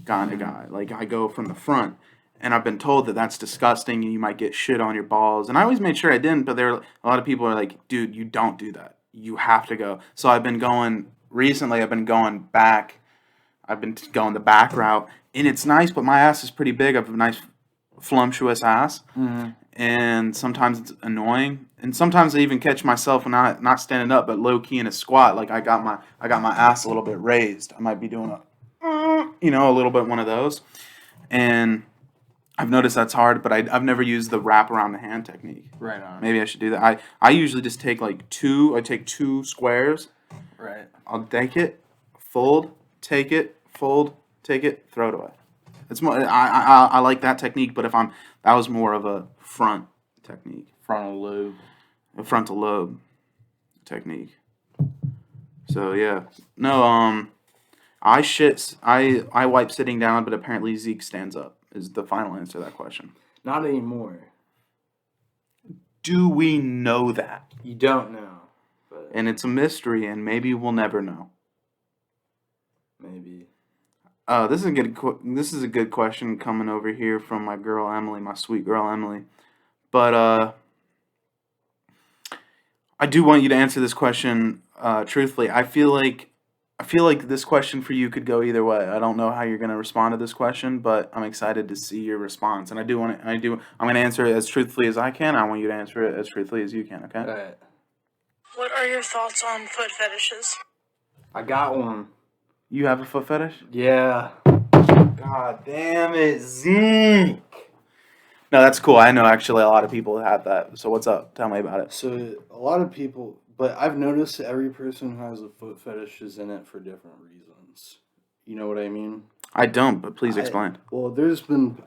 Speaker 1: kind of guy. Like I go from the front, and I've been told that that's disgusting and you might get shit on your balls. And I always made sure I didn't. But there a lot of people are like, dude, you don't do that. You have to go. So I've been going recently. I've been going back. I've been going the back route, and it's nice. But my ass is pretty big. I have a nice voluptuous ass. And sometimes it's annoying, and sometimes I even catch myself when not standing up, but low key in a squat. Like I got my ass a little bit raised. I might be doing a little bit one of those, and I've noticed that's hard. But I've never used the wrap around the hand technique.
Speaker 2: Right on.
Speaker 1: Maybe I should do that. I usually just take like two. I take two squares.
Speaker 2: Right.
Speaker 1: I'll take it, fold, take it, fold, take it, throw it away. It's more. I like that technique, but that was more of a front technique,
Speaker 2: Frontal lobe.
Speaker 1: a frontal lobe technique. So yeah, no. I wipe sitting down, but apparently Zeke stands up. Is the final answer to that question?
Speaker 2: Not anymore.
Speaker 1: Do we know that?
Speaker 2: You don't know, but
Speaker 1: And it's a mystery, and maybe we'll never know.
Speaker 2: maybe.
Speaker 1: This is a good question coming over here from my girl Emily, my sweet girl Emily. But I do want you to answer this question truthfully. I feel like this question for you could go either way. I don't know how you're going to respond to this question, but I'm excited to see your response. And I'm going to answer it as truthfully as I can. I want you to answer it as truthfully as you can, okay?
Speaker 2: All right.
Speaker 6: What are your thoughts on foot fetishes?
Speaker 2: I got one.
Speaker 1: You have a foot fetish?
Speaker 2: Yeah.
Speaker 1: God damn it, Zeke. No, that's cool. I know actually a lot of people have that. So what's up? Tell me about it.
Speaker 2: So a lot of people, but I've noticed that every person who has a foot fetish is in it for different reasons. You know what I mean?
Speaker 1: I don't, but please explain.
Speaker 2: Well,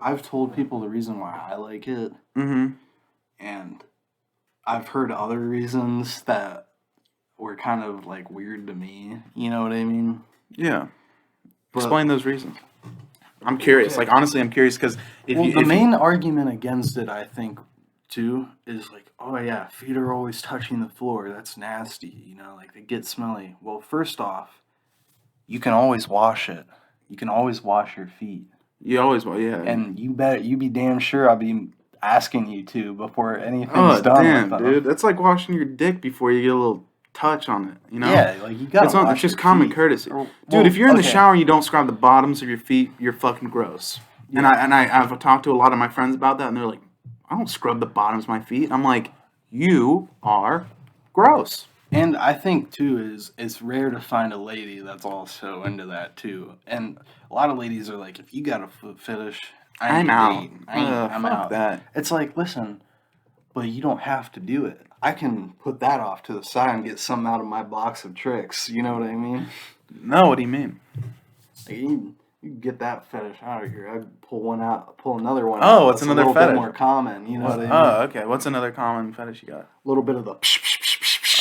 Speaker 2: I've told people the reason why I like it,
Speaker 1: Mm-hmm.
Speaker 2: and I've heard other reasons that were kind of like weird to me. You know what I mean?
Speaker 1: Yeah.
Speaker 2: But-
Speaker 1: Explain those reasons. I'm curious.
Speaker 2: Okay.
Speaker 1: Like, honestly, I'm curious because
Speaker 2: the main argument against it, I think, too, is like, oh yeah, feet are always touching the floor. That's nasty. You know, like they get smelly. Well, first off, you can always wash it. You can always wash your feet.
Speaker 1: you always, yeah.
Speaker 2: And you be damn sure I'll be asking you to before anything's
Speaker 1: Oh,
Speaker 2: done
Speaker 1: damn,
Speaker 2: with them.
Speaker 1: dude. That's like washing your dick before you get a little touch on it, you know?
Speaker 2: Yeah, like you gotta
Speaker 1: It's
Speaker 2: wash
Speaker 1: just
Speaker 2: your
Speaker 1: common
Speaker 2: feet.
Speaker 1: courtesy.
Speaker 2: Or-
Speaker 1: Dude,
Speaker 2: well,
Speaker 1: if you're in the
Speaker 2: okay.
Speaker 1: shower and you don't scrub the bottoms of your feet, you're fucking gross. And I've talked to a lot of my friends about that, and they're like, I don't scrub the bottoms of my feet. I'm like, you are gross.
Speaker 2: And I think too is it's rare to find a lady that's also into that too. And a lot of ladies are like, if you got a foot fetish, I ain't
Speaker 1: I'm out.
Speaker 2: dating. I'm
Speaker 1: Fuck
Speaker 2: out.
Speaker 1: that.
Speaker 2: It's like, listen, but you don't have to do it. I can put that off to the side and get something out of my box of tricks. You know what I mean?
Speaker 1: No, what do you mean?
Speaker 2: Like, you get that fetish out of here. I'd pull another one.
Speaker 1: Oh,
Speaker 2: out
Speaker 1: what's
Speaker 2: that's
Speaker 1: another
Speaker 2: a little
Speaker 1: fetish?
Speaker 2: bit more common. You know what I mean?
Speaker 1: Oh, okay. What's another common fetish you got?
Speaker 2: A little bit of the.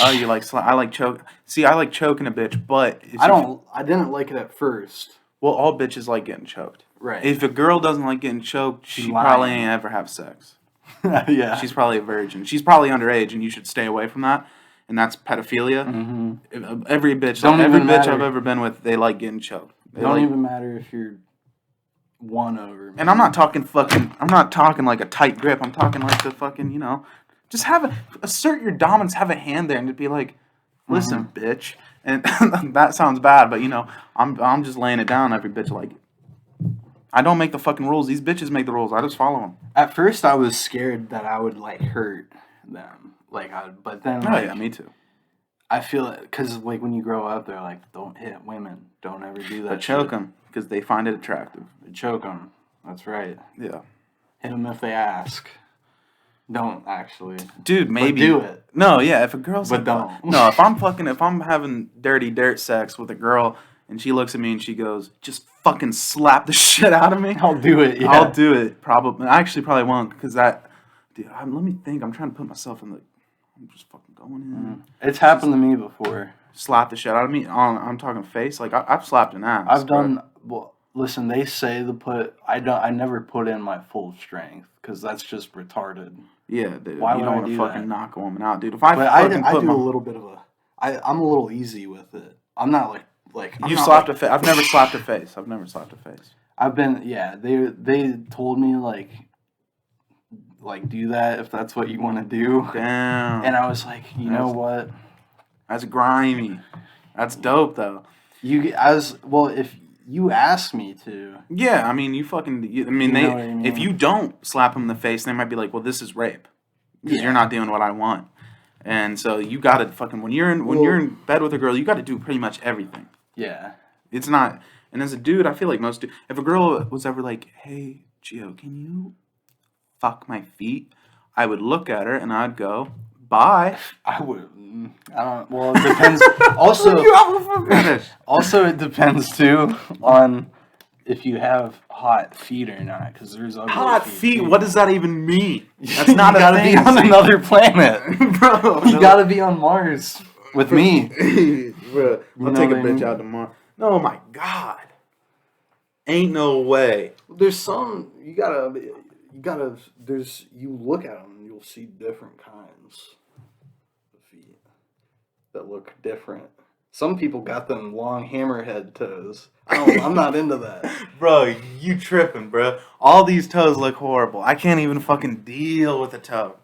Speaker 1: Oh, you like I like choke. See, I like choking a bitch, but
Speaker 2: I don't. I didn't like it at first.
Speaker 1: Well, all bitches like getting choked.
Speaker 2: Right.
Speaker 1: If a girl doesn't like getting choked, she
Speaker 2: She's
Speaker 1: probably
Speaker 2: lying.
Speaker 1: ain't ever have sex.
Speaker 2: Yeah.
Speaker 1: She's probably a virgin. She's probably underage, and you should stay away from that. And that's pedophilia.
Speaker 2: Mm-hmm.
Speaker 1: Every bitch,
Speaker 2: Don't
Speaker 1: every
Speaker 2: even
Speaker 1: bitch
Speaker 2: matter.
Speaker 1: I've ever been with, they like getting choked. They
Speaker 2: Don't
Speaker 1: like,
Speaker 2: even matter if you're one over.
Speaker 1: And I'm not talking I'm not talking like a tight grip. I'm talking like the fucking, just assert your dominance, have a hand there, and just be like, listen, bitch. And that sounds bad, but I'm just laying it down. Every bitch like it. I don't make the fucking rules. These bitches make the rules. I just follow them.
Speaker 2: At first, I was scared that I would like hurt them, but then
Speaker 1: Oh yeah, me too.
Speaker 2: I feel it because like when you grow up, they're like, don't hit women, don't ever do that.
Speaker 1: But choke them because they find it attractive.
Speaker 2: Choke them. That's right.
Speaker 1: Yeah.
Speaker 2: Hit them if they ask. Don't actually.
Speaker 1: Dude, maybe.
Speaker 2: But do it.
Speaker 1: No, yeah, if a girl's
Speaker 2: But
Speaker 1: like,
Speaker 2: don't.
Speaker 1: No, if I'm having dirty dirt sex with a girl and she looks at me and she goes, just fucking slap the shit out of me.
Speaker 2: I'll do it, yeah.
Speaker 1: I'll do it, probably. I actually probably won't, because dude, let me think. I'm trying to put myself in I'm just fucking going in.
Speaker 2: It's happened to me before.
Speaker 1: Slap the shit out of me. I'm talking face. Like, I've slapped an ass.
Speaker 2: I've done, well, listen, they say I never put in my full strength, because that's just retarded.
Speaker 1: Yeah, dude.
Speaker 2: Why
Speaker 1: you
Speaker 2: would
Speaker 1: don't
Speaker 2: I
Speaker 1: want to
Speaker 2: do
Speaker 1: fucking
Speaker 2: that?
Speaker 1: knock a woman out, dude. If I
Speaker 2: But
Speaker 1: fucking
Speaker 2: I
Speaker 1: put
Speaker 2: do a little bit of I'm a little easy with it. I'm not like I'm
Speaker 1: You
Speaker 2: not
Speaker 1: slapped
Speaker 2: like,
Speaker 1: a face. I've never slapped a face. I've never slapped a face.
Speaker 2: I've been, yeah, they told me like do that if that's what you want to do.
Speaker 1: Damn.
Speaker 2: And I was like, you know what?
Speaker 1: That's grimy. That's dope, though.
Speaker 2: If you asked me to.
Speaker 1: Yeah, I mean, I mean,
Speaker 2: You know what I mean?
Speaker 1: if you don't slap them in the face, they might be like, well, this is rape. Because
Speaker 2: Yeah.
Speaker 1: you're not doing what I want. And so you gotta fucking, when you're in bed with a girl, you gotta do pretty much everything.
Speaker 2: Yeah.
Speaker 1: It's not, and as a dude, I feel like most dudes, if a girl was ever like, hey, Gio, can you fuck my feet? I would look at her and I'd go, bye.
Speaker 2: I would. I don't. Well, it depends. Also, also it depends too on if you have hot feet or not, because there's ugly
Speaker 1: Hot feet?
Speaker 2: too.
Speaker 1: What does that even mean? That's not
Speaker 2: you
Speaker 1: a
Speaker 2: gotta
Speaker 1: thing.
Speaker 2: be on another planet,
Speaker 1: Bro,
Speaker 2: you gotta be on Mars with me.
Speaker 1: Bro, I'll
Speaker 2: know
Speaker 1: take a
Speaker 2: what I
Speaker 1: bitch
Speaker 2: mean?
Speaker 1: out tomorrow. No, my God. Ain't no way.
Speaker 2: There's some you gotta. You look at them and you'll see different kinds of feet that look different. Some people got them long hammerhead toes. I'm not into that.
Speaker 1: Bro, you tripping, bro. All these toes look horrible. I can't even fucking deal with a toe.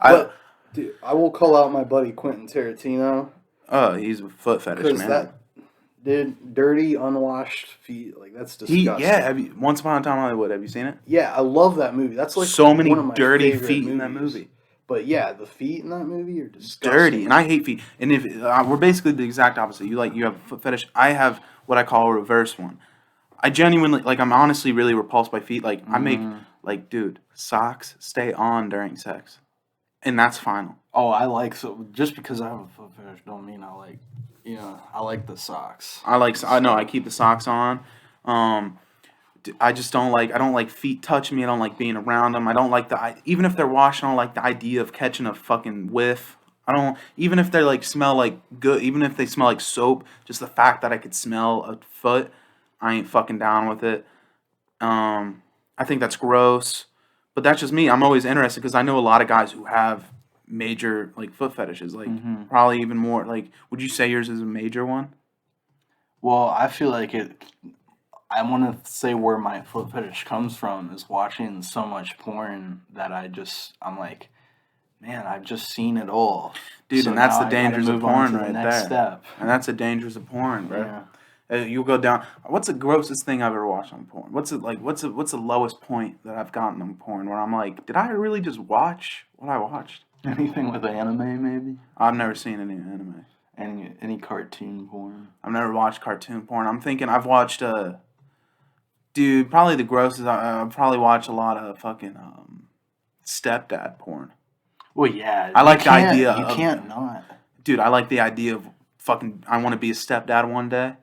Speaker 2: But dude, I will call out my buddy Quentin Tarantino.
Speaker 1: Oh, he's a foot fetish,
Speaker 2: Because
Speaker 1: man.
Speaker 2: dirty, unwashed feet, that's disgusting.
Speaker 1: Once Upon a Time in Hollywood. Have you seen it?
Speaker 2: Yeah, I love that movie. That's like
Speaker 1: So many
Speaker 2: one of my
Speaker 1: dirty
Speaker 2: favorite
Speaker 1: feet in that
Speaker 2: movies.
Speaker 1: movie.
Speaker 2: But yeah, the feet in that movie are disgusting.
Speaker 1: Dirty, and I hate feet. And if we're basically the exact opposite. You have a foot fetish. I have what I call a reverse one. I genuinely I'm honestly really repulsed by feet. I make dude, socks stay on during sex, and that's final.
Speaker 2: Oh, just because I have a foot fetish don't mean I like the socks.
Speaker 1: I keep the socks on. I just don't like feet touching me. I don't like being around them. I don't like even if they're washed, I don't like the idea of catching a fucking whiff. Even if they smell like good, even if they smell like soap, just the fact that I could smell a foot, I ain't fucking down with it. I think that's gross, but that's just me. I'm always interested because I know a lot of guys who have major foot fetishes, probably even more. Would you say yours is a major one?
Speaker 2: Well, I feel like I want to say where my foot fetish comes from is watching so much porn that I'm like, man, I've just seen it all.
Speaker 1: Dude,
Speaker 2: So
Speaker 1: and that's
Speaker 2: now
Speaker 1: the
Speaker 2: I gotta
Speaker 1: dangers of
Speaker 2: move on
Speaker 1: porn
Speaker 2: to the
Speaker 1: right
Speaker 2: next
Speaker 1: there.
Speaker 2: step.
Speaker 1: And that's the dangers of porn, bro.
Speaker 2: Yeah.
Speaker 1: You'll go down. What's the grossest thing I've ever watched on porn? What's the lowest point that I've gotten on porn where I'm like, did I really just watch what I watched?
Speaker 2: Anything with anime, maybe?
Speaker 1: I've never seen any anime.
Speaker 2: Any cartoon porn?
Speaker 1: I've never watched cartoon porn. I'm thinking I've watched dude, probably the grossest. I've probably watched a lot of fucking stepdad porn.
Speaker 2: Well, yeah.
Speaker 1: I like the idea.
Speaker 2: You can't not.
Speaker 1: Dude, I like the idea of fucking. I want to be a stepdad one day,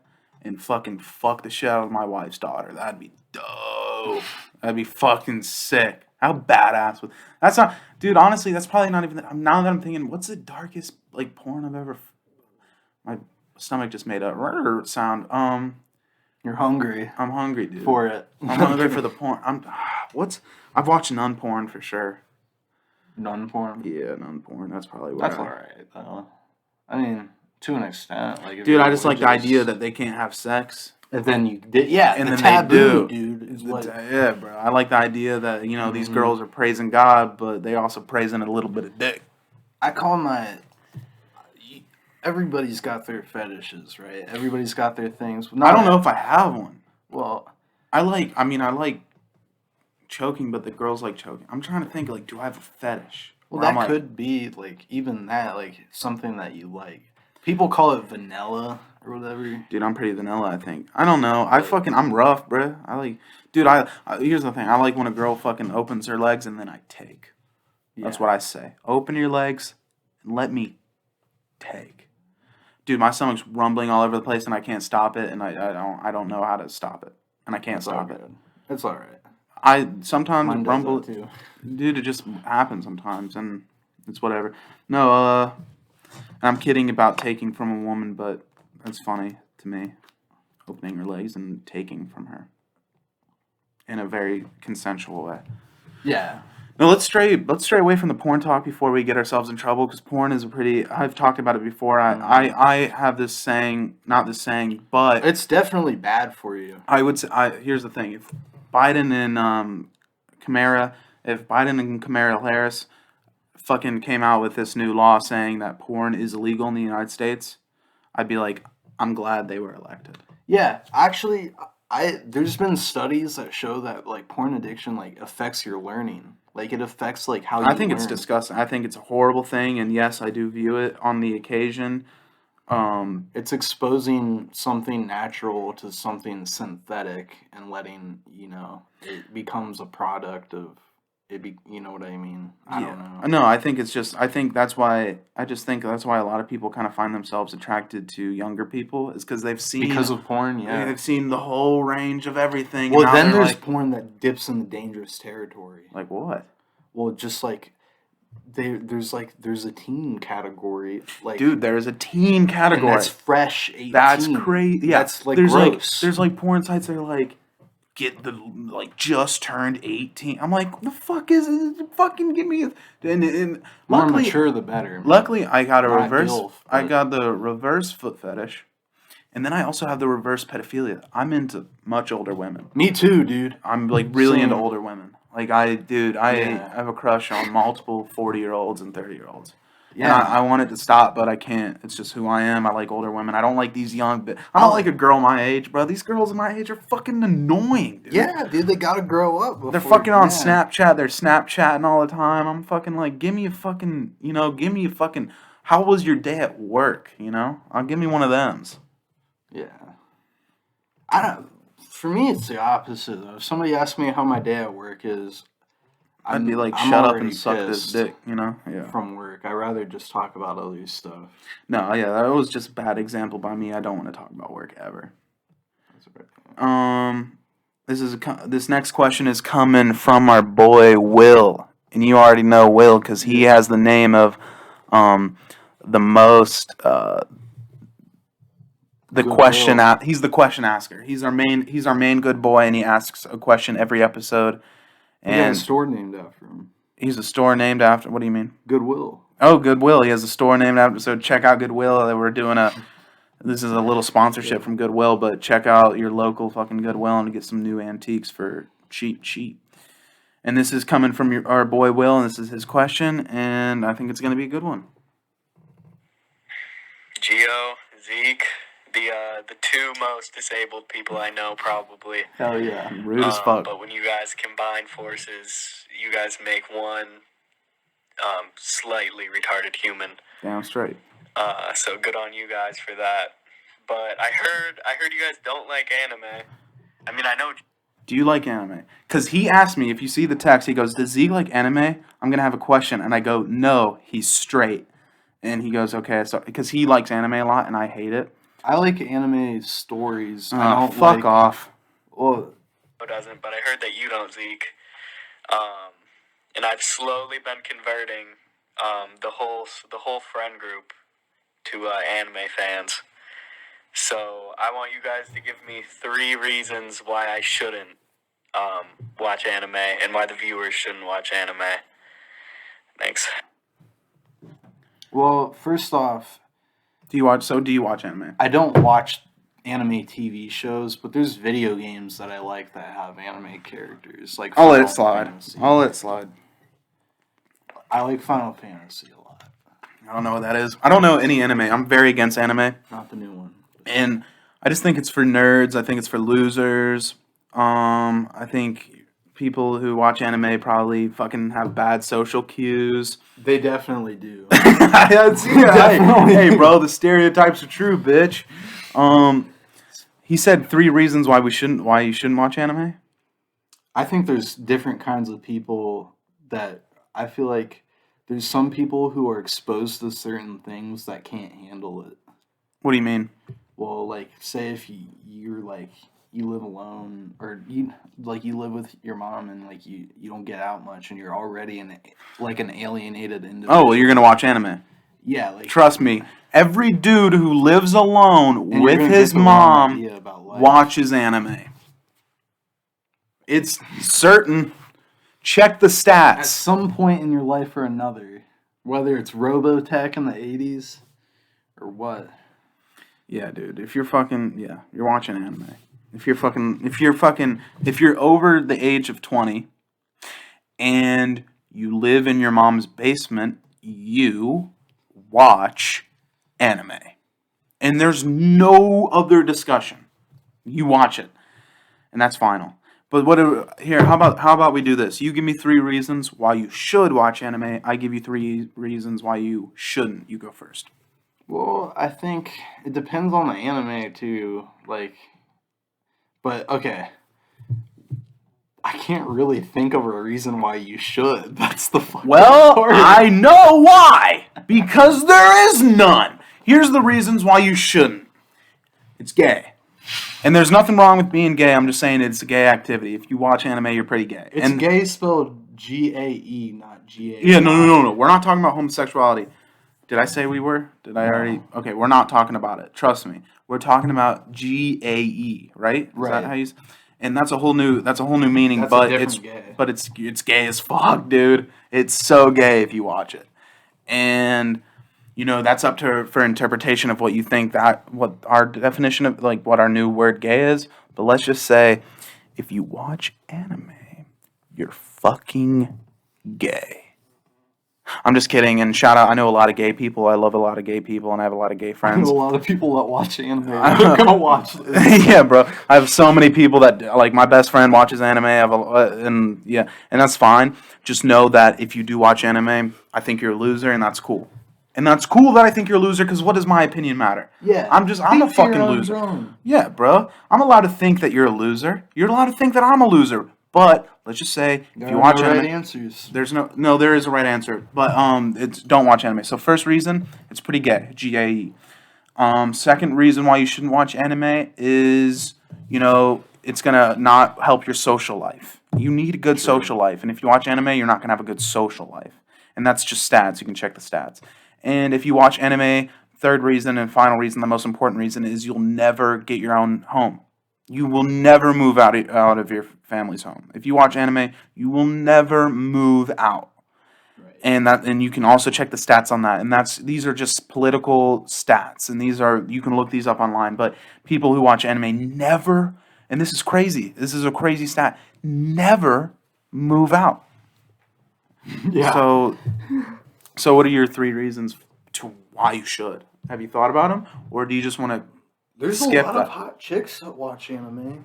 Speaker 1: and fucking fuck the shit out of my wife's daughter. That'd be dope. That'd be fucking sick. How badass would that's not, dude? Honestly, that's probably not even. Now that I'm thinking, what's the darkest porn I've ever? My stomach just made a sound.
Speaker 2: You're hungry.
Speaker 1: I'm hungry, dude.
Speaker 2: For it.
Speaker 1: I'm hungry for the porn. I've watched nun porn for sure.
Speaker 2: Nun porn?
Speaker 1: Yeah, nun porn. That's probably where
Speaker 2: That's alright, though. I mean, to an extent.
Speaker 1: Dude, I just like the idea that they can't have sex.
Speaker 2: And then you did, yeah,
Speaker 1: and
Speaker 2: the
Speaker 1: then
Speaker 2: taboo,
Speaker 1: they do.
Speaker 2: dude. Is what,
Speaker 1: Yeah, bro. I like the idea that, these girls are praising God, but they also praising a little bit of dick.
Speaker 2: I call everybody's got their fetishes, right? Everybody's got their things.
Speaker 1: I don't know if I have one.
Speaker 2: Well,
Speaker 1: I like choking, but the girls like choking. I'm trying to think, do I have a fetish?
Speaker 2: well,
Speaker 1: Where
Speaker 2: that
Speaker 1: I'm
Speaker 2: could be, even that, something that you like. People call it vanilla or whatever.
Speaker 1: Dude, I'm pretty vanilla, I think. I don't know. I'm rough, bruh. Dude, here's the thing. I like when a girl fucking opens her legs and then I take. That's what I say. Open your legs and let me take. Dude, my stomach's rumbling all over the place and I can't stop it, and I don't know how to stop it, and I can't stop it.
Speaker 2: It's all right.
Speaker 1: I sometimes
Speaker 2: Mine does
Speaker 1: rumble
Speaker 2: that too.
Speaker 1: Dude, it just happens sometimes, and it's whatever. No, I'm kidding about taking from a woman, but it's funny to me, opening her legs and taking from her in a very consensual way.
Speaker 2: Yeah.
Speaker 1: No, let's stray away from the porn talk before we get ourselves in trouble, because porn is I've talked about it before. I have this saying, not this saying, but
Speaker 2: It's definitely bad for you.
Speaker 1: I would say, here's the thing: if Biden and Kamala Harris fucking came out with this new law saying that porn is illegal in the United States, I'd be like, I'm glad they were elected.
Speaker 2: Yeah, actually, there's been studies that show that like porn addiction like affects your learning. Like it affects like how you
Speaker 1: I think it's
Speaker 2: learn.
Speaker 1: disgusting. I think it's a horrible thing, and yes, I do view it on the occasion.
Speaker 2: It's exposing something natural to something synthetic and letting, it becomes a product of it. You know what I mean? I don't know.
Speaker 1: No, I think that's why a lot of people kind of find themselves attracted to younger people, is because they've seen
Speaker 2: Because of porn, yeah.
Speaker 1: they've seen the whole range of everything.
Speaker 2: Well,
Speaker 1: and now
Speaker 2: then
Speaker 1: they're
Speaker 2: there's
Speaker 1: like,
Speaker 2: porn that dips in the dangerous territory.
Speaker 1: like what?
Speaker 2: Well, just like there's a teen category, like
Speaker 1: Dude, there is a teen category.
Speaker 2: and that's fresh 18.
Speaker 1: That's crazy. Yeah,
Speaker 2: That's like
Speaker 1: there's
Speaker 2: gross.
Speaker 1: there's like porn sites that are like, get the just turned 18. I'm like, the fuck is it? Fucking give me and
Speaker 2: more
Speaker 1: luckily,
Speaker 2: mature the better.
Speaker 1: luckily I got a
Speaker 2: Not
Speaker 1: reverse.
Speaker 2: DILF,
Speaker 1: I
Speaker 2: but-
Speaker 1: got the reverse foot fetish, and then I also have the reverse pedophilia. I'm into much older women.
Speaker 2: Me too, dude.
Speaker 1: I'm like really into
Speaker 2: Same.
Speaker 1: older women. Like I have a crush on multiple 40-year-olds and 30-year-olds.
Speaker 2: Yeah.
Speaker 1: And I want it to stop, but I can't. It's just who I am. I like older women. I don't like these young. I don't like a girl my age, bro. These girls my age are fucking annoying, dude.
Speaker 2: Yeah, dude, they gotta grow up.
Speaker 1: They're fucking on Snapchat. They're Snapchatting all the time. I'm fucking like, give me a fucking. How was your day at work? I'll give me one of them's.
Speaker 2: Yeah. For me, it's the opposite, though. If somebody asks me how my day at work is,
Speaker 1: I'd be like,
Speaker 2: I'm
Speaker 1: shut up
Speaker 2: already
Speaker 1: and suck this
Speaker 2: pissed
Speaker 1: dick, Yeah.
Speaker 2: from work. I'd rather just talk about other stuff.
Speaker 1: No, yeah, that was just a bad example by me. I don't want to talk about work ever.
Speaker 2: That's right.
Speaker 1: This next question is coming from our boy Will, and you already know Will because he has the name of the most the
Speaker 2: Good
Speaker 1: question.
Speaker 2: Will.
Speaker 1: He's the question asker. He's our main good boy, and he asks a question every episode.
Speaker 2: He got
Speaker 1: And
Speaker 2: a store named after him.
Speaker 1: he's a store named after. What do you mean?
Speaker 2: Goodwill.
Speaker 1: Oh, Goodwill. He has a store named after. So check out Goodwill. We're doing this is a little sponsorship from Goodwill, but check out your local fucking Goodwill and get some new antiques for cheap. And this is coming from our boy Will, and this is his question, and I think it's going to be a good one.
Speaker 5: Gio, Zeke, the two most disabled people I know, probably.
Speaker 2: Hell yeah.
Speaker 1: Rude as fuck.
Speaker 5: But when you guys combine forces, you guys make one slightly retarded human.
Speaker 1: Damn straight.
Speaker 5: So good on you guys for that. But I heard you guys don't like anime. I mean, I know.
Speaker 1: Do you like anime? Because he asked me, if you see the text, he goes, does Zeke like anime? I'm going to have a question. And I go, no, he's straight. And he goes, okay. So because he likes anime a lot, and I hate it.
Speaker 2: I like anime stories.
Speaker 1: I don't fuck off.
Speaker 2: Well,
Speaker 5: Doesn't, but I heard that you don't, Zeke. And I've slowly been converting the whole friend group to anime fans. So I want you guys to give me 3 reasons why I shouldn't watch anime and why the viewers shouldn't watch anime. Thanks.
Speaker 2: well, first off,
Speaker 1: Do you watch anime?
Speaker 2: I don't watch anime TV shows, but there's video games that I like that have anime characters. Like
Speaker 1: I'll let it
Speaker 2: Final
Speaker 1: slide.
Speaker 2: Fantasy.
Speaker 1: I'll let it slide.
Speaker 2: I like Final Fantasy a lot.
Speaker 1: I don't know what that is. I don't know any anime. I'm very against anime.
Speaker 2: Not the new one.
Speaker 1: And I just think it's for nerds. I think it's for losers. I think people who watch anime probably fucking have bad social cues.
Speaker 2: They definitely do.
Speaker 1: Hey, bro, the stereotypes are true, bitch. He said 3 reasons why you shouldn't watch anime.
Speaker 2: I think there's different kinds of people that I feel like there's some people who are exposed to certain things that can't handle it.
Speaker 1: What do you mean?
Speaker 2: Well, like, say if you're like, you live alone, or you live with your mom and like you don't get out much and you're already an alienated individual.
Speaker 1: Oh, well, you're gonna watch anime.
Speaker 2: Yeah, like,
Speaker 1: Trust me, every dude who lives alone
Speaker 2: and
Speaker 1: with
Speaker 2: you're gonna
Speaker 1: his
Speaker 2: get the wrong
Speaker 1: mom
Speaker 2: idea about life.
Speaker 1: watches anime. It's certain. Check the
Speaker 2: At
Speaker 1: stats.
Speaker 2: some point in your life or another, whether it's Robotech in the 80s or what.
Speaker 1: Yeah, dude. If you're watching anime. If you're over the age of 20 and you live in your mom's basement, you watch anime. And there's no other discussion. You watch it. And that's final. But how about we do this? You give me 3 reasons why you should watch anime. I give you 3 reasons why you shouldn't. You go first.
Speaker 2: Well, I think it depends on the anime too. Like, but okay. I can't really think of a reason why you should. That's the fucking part.
Speaker 1: I know why. Because there is none. Here's the reasons why you shouldn't. It's gay. And there's nothing wrong with being gay. I'm just saying it's a gay activity. If you watch anime, you're pretty gay.
Speaker 2: It's gay spelled G-A-E, not G-A-E.
Speaker 1: Yeah, no. We're not talking about homosexuality. Did I say we were? Did I already? Okay, we're not talking about it. Trust me. We're talking about G-A-E, right? Is that how you? And that's a whole new meaning.
Speaker 2: That's
Speaker 1: but
Speaker 2: a
Speaker 1: it's
Speaker 2: different gay.
Speaker 1: but it's gay as fuck, dude. It's so gay if you watch it. And that's up for interpretation of what you think what our definition of what our new word gay is. But let's just say, if you watch anime, you're fucking gay. I'm just kidding. And shout out, I know a lot of gay people. I love a lot of gay people, and I have a lot of gay
Speaker 2: I
Speaker 1: friends.
Speaker 2: know a lot of people that watch anime. I'm gonna watch this.
Speaker 1: Yeah, bro. I have so many people that my best friend watches anime. And that's fine. Just know that if you do watch anime, I think you're a loser, and that's cool. And that's cool that I think you're a loser, because what does my opinion matter?
Speaker 2: Yeah.
Speaker 1: I'm a fucking loser. Yeah, bro. I'm allowed to think that you're a loser. You're allowed to think that I'm a loser. But let's just say if you watch anime,
Speaker 2: right answers.
Speaker 1: There's there is a right answer. But don't watch anime. So first reason, it's pretty gay. G-A-E. Second reason why you shouldn't watch anime is, it's gonna not help your social life. You need a good social life, and if you watch anime, you're not gonna have a good social life. And that's just stats. You can check the stats. And if you watch anime, third reason and final reason, the most important reason, is you'll never get your own home. You will never move out of your family's home. If you watch anime, you will never move out. Right. And you can also check the stats on that. And these are just political stats, and you can look these up online. But people who watch anime never, and this is crazy. This is a crazy stat. Never move out.
Speaker 2: Yeah.
Speaker 1: So what are your 3 reasons to why you should? Have you thought about them, or do you just want to?
Speaker 2: There's
Speaker 1: skip
Speaker 2: a lot
Speaker 1: that?
Speaker 2: of hot chicks that watch anime.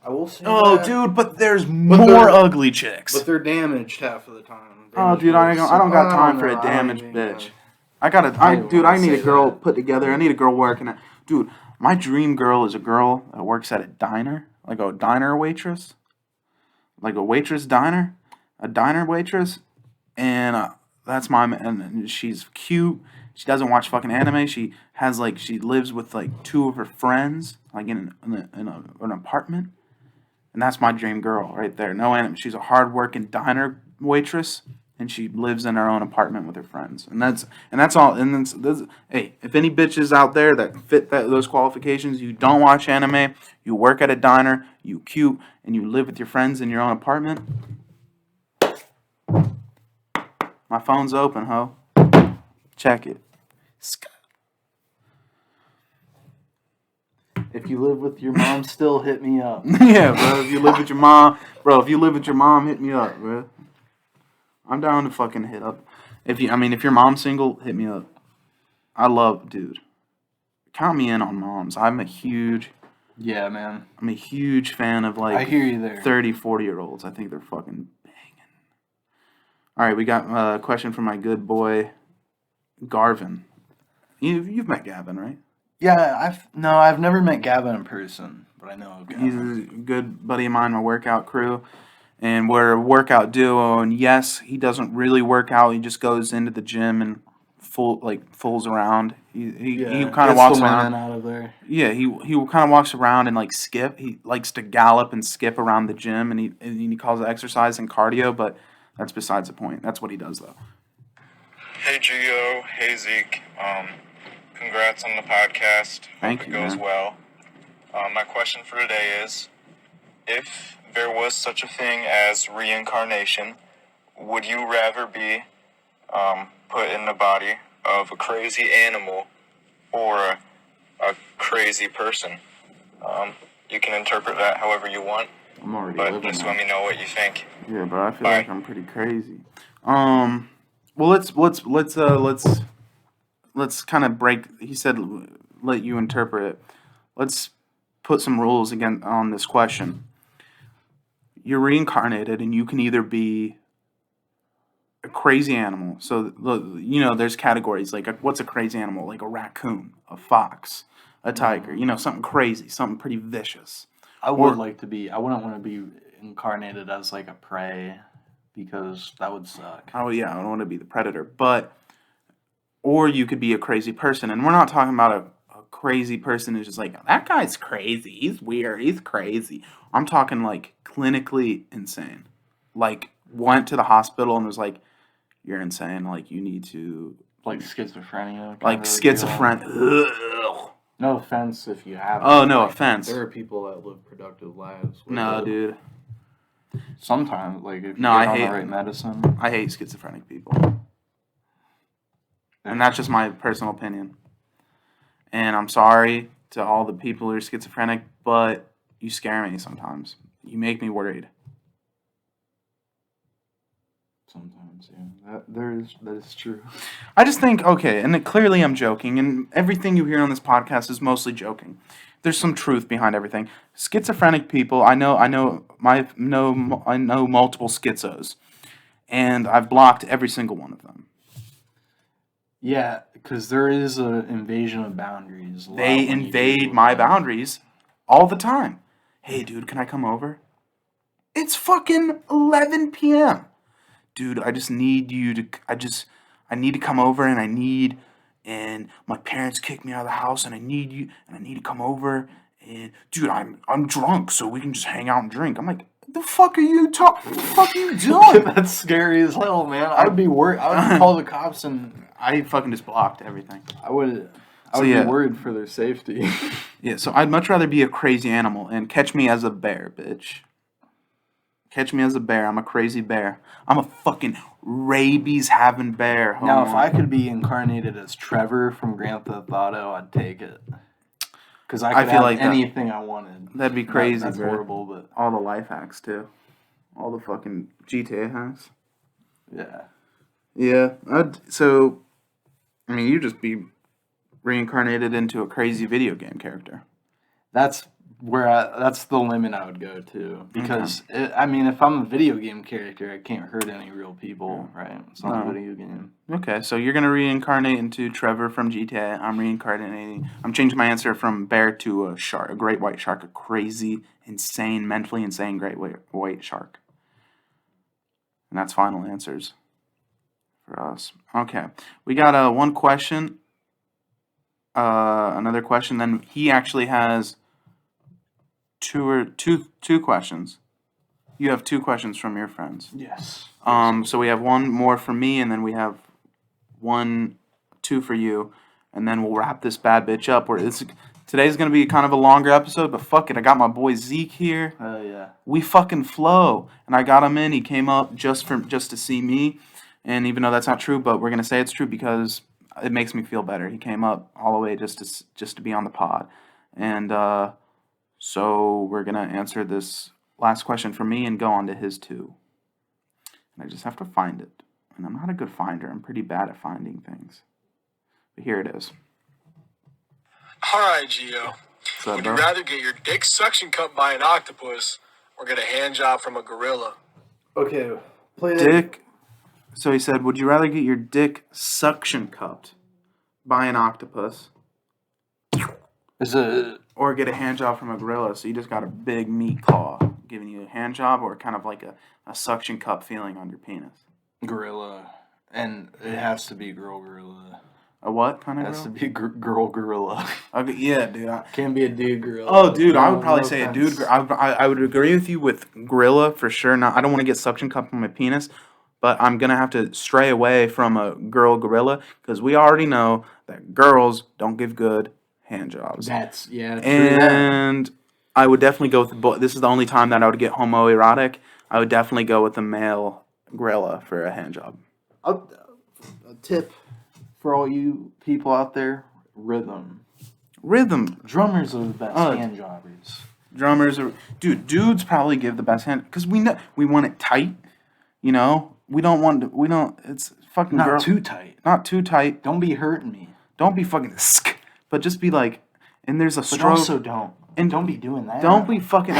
Speaker 2: I will say.
Speaker 1: Oh,
Speaker 2: that.
Speaker 1: dude, but there's more ugly chicks.
Speaker 2: But they're damaged half of the time.
Speaker 1: Oh, dude, I don't got time for a damaged bitch. I need a girl put together. I need a girl working. Dude, my dream girl is a girl that works at a diner, like a diner waitress, like a waitress diner, a diner waitress, and that's and she's cute. She doesn't watch fucking anime. She lives with 2 of her friends, in an apartment, and that's my dream girl right there. No anime. She's a hard-working diner waitress, and she lives in her own apartment with her friends, and that's all. And hey, if any bitches out there that fit those qualifications, you don't watch anime, you work at a diner, you cute, and you live with your friends in your own apartment. My phone's open, ho. Check it.
Speaker 2: If you live with your mom, still hit me up.
Speaker 1: Yeah, bro. If you live with your mom, hit me up, bro. I'm down to fucking hit up. If your mom's single, hit me up. Dude. Count me in on moms. I'm a huge
Speaker 2: Yeah, man.
Speaker 1: I'm a huge fan of
Speaker 2: I
Speaker 1: like
Speaker 2: hear you there.
Speaker 1: 30, 40-year-olds. I think they're fucking banging. All right, we got a question from my good boy Garvin. You've met Gavin, right?
Speaker 2: Yeah, I've never met Gavin in person, but I know of
Speaker 1: He's
Speaker 2: Gavin.
Speaker 1: a good buddy of mine, my workout crew. And we're a workout duo, and yes, he doesn't really work out. He just goes into the gym and fools around. He kind of
Speaker 2: gets
Speaker 1: walks
Speaker 2: the
Speaker 1: around.
Speaker 2: women out of there.
Speaker 1: Yeah, he kind of walks around and like skip. He likes to gallop and skip around the gym, and he calls it exercise and cardio, but that's besides the point. That's what he does though.
Speaker 7: Hey Gio, hey Zeke. Congrats on the podcast.
Speaker 1: Thank
Speaker 7: Hope
Speaker 1: you,
Speaker 7: it goes
Speaker 1: man.
Speaker 7: well. My question for today is, if there was such a thing as reincarnation, would you rather be put in the body of a crazy animal or a crazy person? You can interpret that however you want,
Speaker 1: I'm already
Speaker 7: but
Speaker 1: living
Speaker 7: just
Speaker 1: that.
Speaker 7: let me know what you think.
Speaker 1: Yeah, but I feel
Speaker 7: Bye.
Speaker 1: like I'm pretty crazy. Well, let's kind of break. He said, "Let you interpret it." Let's put some rules again on this question. You're reincarnated, and you can either be a crazy animal. So there's categories like what's a crazy animal? Like a raccoon, a fox, a tiger. Something crazy, something pretty vicious.
Speaker 2: I wouldn't want to be incarnated as like a prey because that would suck.
Speaker 1: Oh yeah, I don't want to be the predator, or you could be a crazy person, and we're not talking about a crazy person who's just like, that guy's crazy, he's weird, he's crazy. I'm talking like clinically insane. Like went to the hospital and was like, you're insane, like you need to
Speaker 2: Like schizophrenia.
Speaker 1: like schizophrenic. Ugh.
Speaker 2: No offense if you have.
Speaker 1: Oh, no offense.
Speaker 2: There are people that live productive lives.
Speaker 1: No, dude.
Speaker 2: Sometimes, like if you
Speaker 1: No,
Speaker 2: get
Speaker 1: I
Speaker 2: on
Speaker 1: hate
Speaker 2: the right medicine.
Speaker 1: I hate schizophrenic people. And that's just my personal opinion. And I'm sorry to all the people who are schizophrenic, but you scare me sometimes. You make me worried.
Speaker 2: Sometimes, yeah. That is true.
Speaker 1: I just think, okay, and clearly I'm joking, and everything you hear on this podcast is mostly joking. There's some truth behind everything. Schizophrenic people, I know multiple schizos, and I've blocked every single one of them.
Speaker 2: Yeah, because there is an invasion of boundaries.
Speaker 1: They invade my boundaries all the time. Hey, dude, can I come over? It's fucking 11 p.m. Dude, I just need you to, I need to come over and my parents kicked me out of the house and I need you, and I need to come over and, dude, I'm drunk, so we can just hang out and drink. I'm like, the fuck are you talking? What the fuck are you doing?
Speaker 2: That's scary as hell, man. I would be worried. I would call the cops and
Speaker 1: I fucking just blocked everything.
Speaker 2: I would
Speaker 1: So, yeah.
Speaker 2: be worried for their safety.
Speaker 1: Yeah, so I'd much rather be a crazy animal and catch me as a bear, bitch. Catch me as a bear. I'm a crazy bear. I'm a fucking rabies-having bear. Hold
Speaker 2: Now,
Speaker 1: on.
Speaker 2: if I could be incarnated as Trevor from Grand Theft Auto, I'd take it. Because I could
Speaker 1: feel
Speaker 2: have
Speaker 1: like
Speaker 2: anything I wanted.
Speaker 1: That'd be crazy,
Speaker 2: That's
Speaker 1: bro.
Speaker 2: horrible, but
Speaker 1: All the life hacks, too. All the fucking GTA hacks.
Speaker 2: yeah.
Speaker 1: Yeah. You'd just be reincarnated into a crazy video game character.
Speaker 2: That's that's the limit I would go to. Because, if I'm a video game character, I can't hurt any real people, right? It's not a video game.
Speaker 1: Okay, so you're going to reincarnate into Trevor from GTA. I'm changing my answer from bear to a shark, a great white shark, a crazy, insane, mentally insane great white shark. And that's final answers for us. Okay, we got one question, another question. Then he actually has two questions. You have two questions from your friends.
Speaker 2: Yes.
Speaker 1: So we have one more for me, and then we have two for you, and then we'll wrap this bad bitch up. Today's gonna be kind of a longer episode, but fuck it, I got my boy Zeke here.
Speaker 2: Oh yeah.
Speaker 1: We fucking flow, and I got him in. He came up just to see me, and even though that's not true, but we're gonna say it's true because it makes me feel better. He came up all the way just to be on the pod, and so we're gonna answer this last question for me and go on to his two. And I just have to find it. And I'm not a good finder. I'm pretty bad at finding things. But here it is.
Speaker 8: Alright, Gio.
Speaker 1: What's up,
Speaker 8: Would you
Speaker 1: bro?
Speaker 8: rather get your dick suction cupped by an octopus or get a hand job from a gorilla?
Speaker 2: Okay, play that.
Speaker 1: Dick. So he said, would you rather get your dick suction cupped by an octopus
Speaker 2: Is it
Speaker 1: or get a hand job from a gorilla? So you just got a big meat claw giving you a hand job, or kind of like a suction cup feeling on your penis?
Speaker 2: gorilla? And it has to be girl gorilla.
Speaker 1: A what kind
Speaker 2: It
Speaker 1: of
Speaker 2: has
Speaker 1: gorilla?
Speaker 2: to be girl gorilla.
Speaker 1: Okay, yeah, dude.
Speaker 2: Can't be a dude gorilla.
Speaker 1: Oh, dude, I would
Speaker 2: No,
Speaker 1: probably
Speaker 2: no
Speaker 1: say a
Speaker 2: offense.
Speaker 1: dude. I would agree with you with gorilla for sure. Now, I don't want to get suction cup on my penis, but I'm gonna have to stray away from a girl gorilla because we already know that girls don't give good hand jobs.
Speaker 2: That's true. That.
Speaker 1: And I would definitely go with this is the only time that I would get homoerotic. I would definitely go with the male gorilla for a hand job.
Speaker 2: A tip for all you people out there: rhythm. Drummers are the best hand jobbers.
Speaker 1: Drummers are dudes probably give the best hand because we know we want it tight. You know, we don't. It's fucking
Speaker 2: Not too tight.
Speaker 1: Not too tight.
Speaker 2: Don't be hurting me.
Speaker 1: Don't be fucking but just be like, and there's a
Speaker 2: But
Speaker 1: stroke.
Speaker 2: also don't. And don't be doing that.
Speaker 1: Don't be fucking.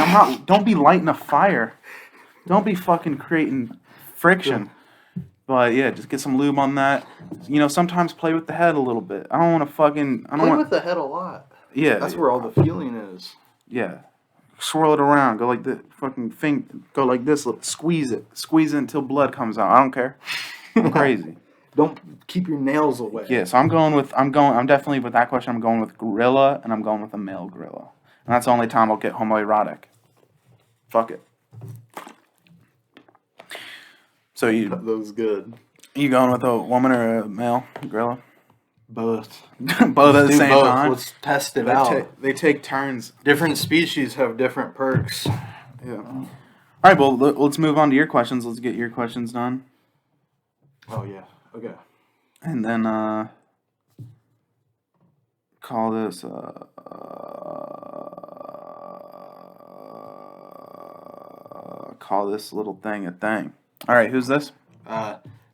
Speaker 1: Don't be lighting a fire. Don't be fucking creating friction. But yeah, just get some lube on that. You know, sometimes play with the head a little bit. I don't want to fucking. I don't
Speaker 2: Play
Speaker 1: want.
Speaker 2: with the head a lot.
Speaker 1: Yeah.
Speaker 2: That's where all the feeling is.
Speaker 1: Yeah. Swirl it around. Go like the fucking thing. Go like this. Squeeze it. Squeeze it until blood comes out. I don't care. I'm crazy.
Speaker 2: Don't keep your nails away.
Speaker 1: Yeah, so I'm definitely with that question, I'm going with gorilla, and I'm going with a male gorilla. And that's the only time I'll get homoerotic. Fuck it. So
Speaker 2: That was good.
Speaker 1: you going with a woman or a male gorilla?
Speaker 2: Both.
Speaker 1: Both at the
Speaker 2: Do
Speaker 1: same
Speaker 2: both.
Speaker 1: time?
Speaker 2: Let's test it out.
Speaker 1: They take turns.
Speaker 2: Different species have different perks.
Speaker 1: Yeah. All right, well, let's move on to your questions. Let's get your questions done.
Speaker 2: Oh, yeah. Okay.
Speaker 1: And then call this little thing a thing. All right, who's this?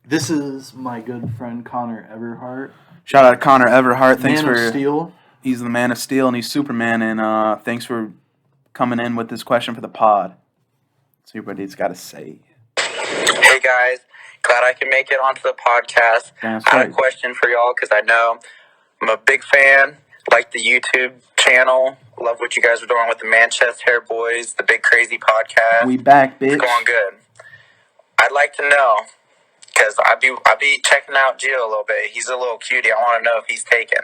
Speaker 2: This is my good friend Connor Everhart.
Speaker 1: Shout out to Connor Everhart. Thanks
Speaker 2: Man
Speaker 1: for
Speaker 2: of Steel.
Speaker 1: He's the Man of Steel and he's Superman. And thanks for coming in with this question for the pod. See what he's got to say.
Speaker 9: Hey guys, glad I can make it onto the podcast.
Speaker 1: That's
Speaker 9: I had
Speaker 1: right.
Speaker 9: a question for y'all because I know I'm a big fan. Like the YouTube channel. Love what you guys are doing with the Manchester Hair Boys, the Big Crazy podcast.
Speaker 1: We back, bitch.
Speaker 9: It's going good. I'd like to know, because I be checking out Gio a little bit. He's a little cutie. I want to know if he's taken.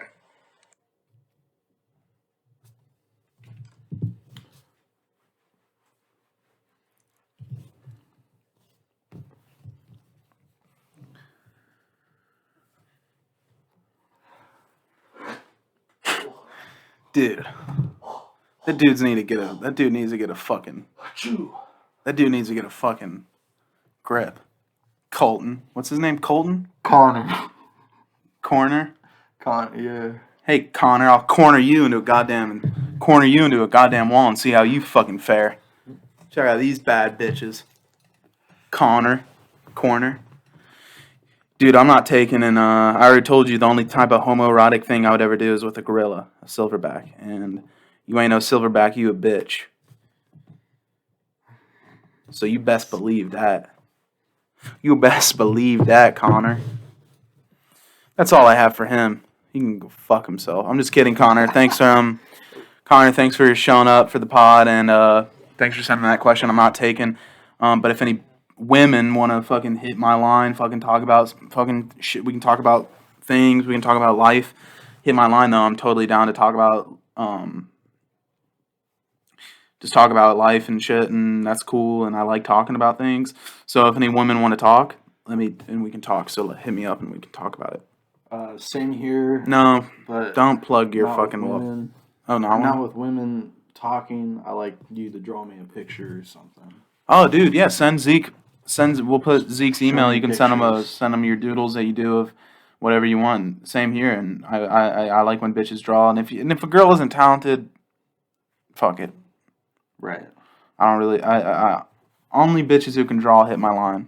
Speaker 1: Dude. That dude needs to get a fucking grip. Colton. What's his name? Colton?
Speaker 2: Connor.
Speaker 1: Corner?
Speaker 2: Yeah.
Speaker 1: Hey Connor, I'll corner you into a goddamn wall and see how you fucking fare. Check out these bad bitches. Corner. Dude, I'm not taking I already told you the only type of homoerotic thing I would ever do is with a gorilla, a silverback. And you ain't no silverback, you a bitch. So you best believe that. You best believe that, Connor. That's all I have for him. He can go fuck himself. I'm just kidding, Connor. Thanks for showing up for the pod, and thanks for sending that question. I'm not taking. But if any women want to fucking hit my line, fucking talk about fucking shit, we can talk about things. We can talk about life. Hit my line though. I'm totally down to talk about just talk about life and shit, and that's cool. And I like talking about things. So if any women want to talk, we can talk. So hit me up and we can talk about it.
Speaker 2: Same here.
Speaker 1: No,
Speaker 2: but
Speaker 1: don't plug your
Speaker 2: not
Speaker 1: fucking
Speaker 2: with
Speaker 1: wolf.
Speaker 2: women.
Speaker 1: Oh no,
Speaker 2: Not with women talking. I like you to draw me a picture or something.
Speaker 1: Oh, dude, yeah. Send Zeke. We'll put Zeke's email.
Speaker 2: me
Speaker 1: You can
Speaker 2: pictures.
Speaker 1: send him your doodles that you do of whatever you want. Same here. And I like when bitches draw. And if a girl isn't talented, fuck it.
Speaker 2: Right.
Speaker 1: I don't really. I only bitches who can draw hit my line.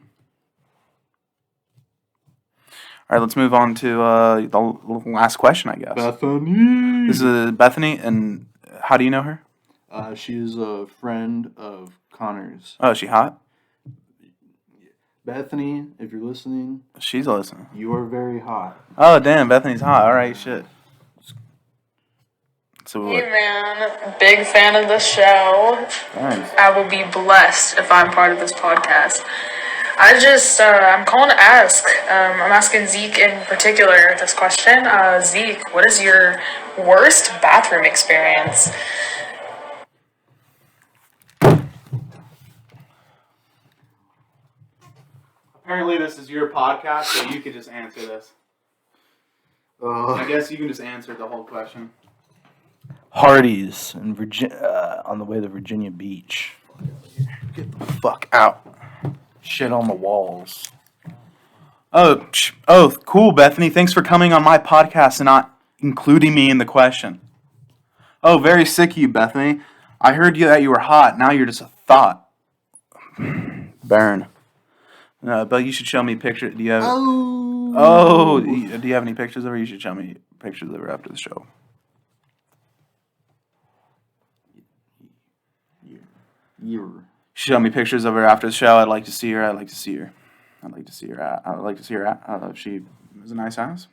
Speaker 1: All right, let's move on to the last question, I guess.
Speaker 2: Bethany.
Speaker 1: This is Bethany, and How do you know her?
Speaker 2: She's a friend of Connor's.
Speaker 1: Oh, is she hot?
Speaker 2: Bethany, if you're listening,
Speaker 1: She's listening.
Speaker 2: you are very hot.
Speaker 1: Oh, damn, Bethany's hot. All right, shit. So
Speaker 4: Hey
Speaker 1: what?
Speaker 4: man, big fan of the show.
Speaker 1: Thanks.
Speaker 4: I will be blessed if I'm part of this podcast. I'm calling to ask. I'm asking Zeke in particular this question. Zeke, what is your worst bathroom experience?
Speaker 1: Apparently, this is your podcast, so you can just answer this. I guess you can just answer the whole question.
Speaker 2: Hardee's in Virginia, on the way to Virginia Beach.
Speaker 1: Get the fuck out.
Speaker 2: Shit on the walls.
Speaker 1: Oh, cool, Bethany. Thanks for coming on my podcast and not including me in the question. Oh, very sick of you, Bethany. I heard that you were hot. Now you're just a thought. Burn. But you should show me pictures. Do you have? Oh, do you have any pictures of her? You should show me pictures of her after the show.
Speaker 2: You
Speaker 1: Show me pictures of her after the show. I'd like to see her. If she has a nice ass.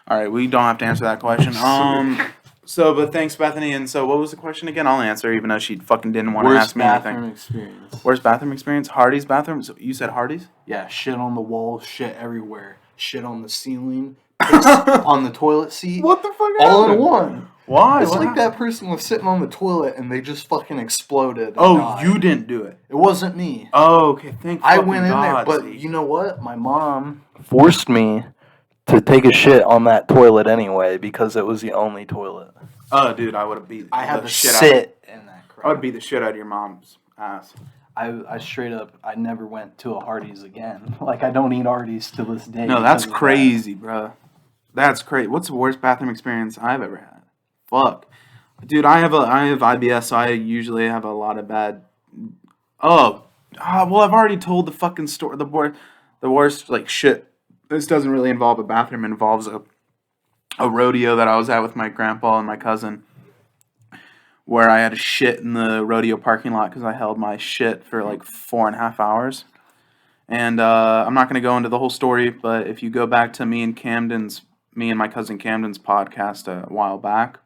Speaker 1: All right, we don't have to answer that question. But thanks, Bethany. And so, what was the question again? I'll answer, even though she fucking didn't want to ask me anything.
Speaker 2: Experience.
Speaker 1: Worst bathroom experience? Hardee's bathroom? So you said Hardee's?
Speaker 2: Yeah, shit on the walls, shit everywhere, shit on the ceiling, piss on the toilet seat.
Speaker 1: What the fuck?
Speaker 2: All
Speaker 1: happened?
Speaker 2: in one.
Speaker 1: Why?
Speaker 2: It's
Speaker 1: What
Speaker 2: like
Speaker 1: happened?
Speaker 2: that person was sitting on the toilet and they just fucking exploded. and
Speaker 1: Oh,
Speaker 2: died.
Speaker 1: you didn't do it.
Speaker 2: It wasn't me.
Speaker 1: Oh, okay. Thank
Speaker 2: I
Speaker 1: fucking
Speaker 2: went in there,
Speaker 1: God,
Speaker 2: but
Speaker 1: Zeke.
Speaker 2: you know what? My mom forced me to take a shit on that toilet anyway because it was the only toilet.
Speaker 1: Oh, dude, I would have beat
Speaker 2: I had
Speaker 1: the
Speaker 2: to
Speaker 1: shit
Speaker 2: sit in that
Speaker 1: I
Speaker 2: crap.
Speaker 1: would beat the shit out of your mom's ass.
Speaker 2: I straight up, I never went to a Hardee's again. Like, I don't eat Hardee's to this day.
Speaker 1: No, that's
Speaker 2: because of
Speaker 1: crazy, bro. That's crazy. What's the worst bathroom experience I've ever had? Fuck. Dude, I have IBS, so I usually have a lot of bad. Well, I've already told the fucking story. The worst like shit. This doesn't really involve a bathroom. It involves a rodeo that I was at with my grandpa and my cousin, where I had to shit in the rodeo parking lot because I held my shit for like 4.5 hours. And I'm not gonna go into the whole story, but if you go back to me and my cousin Camden's podcast a while back,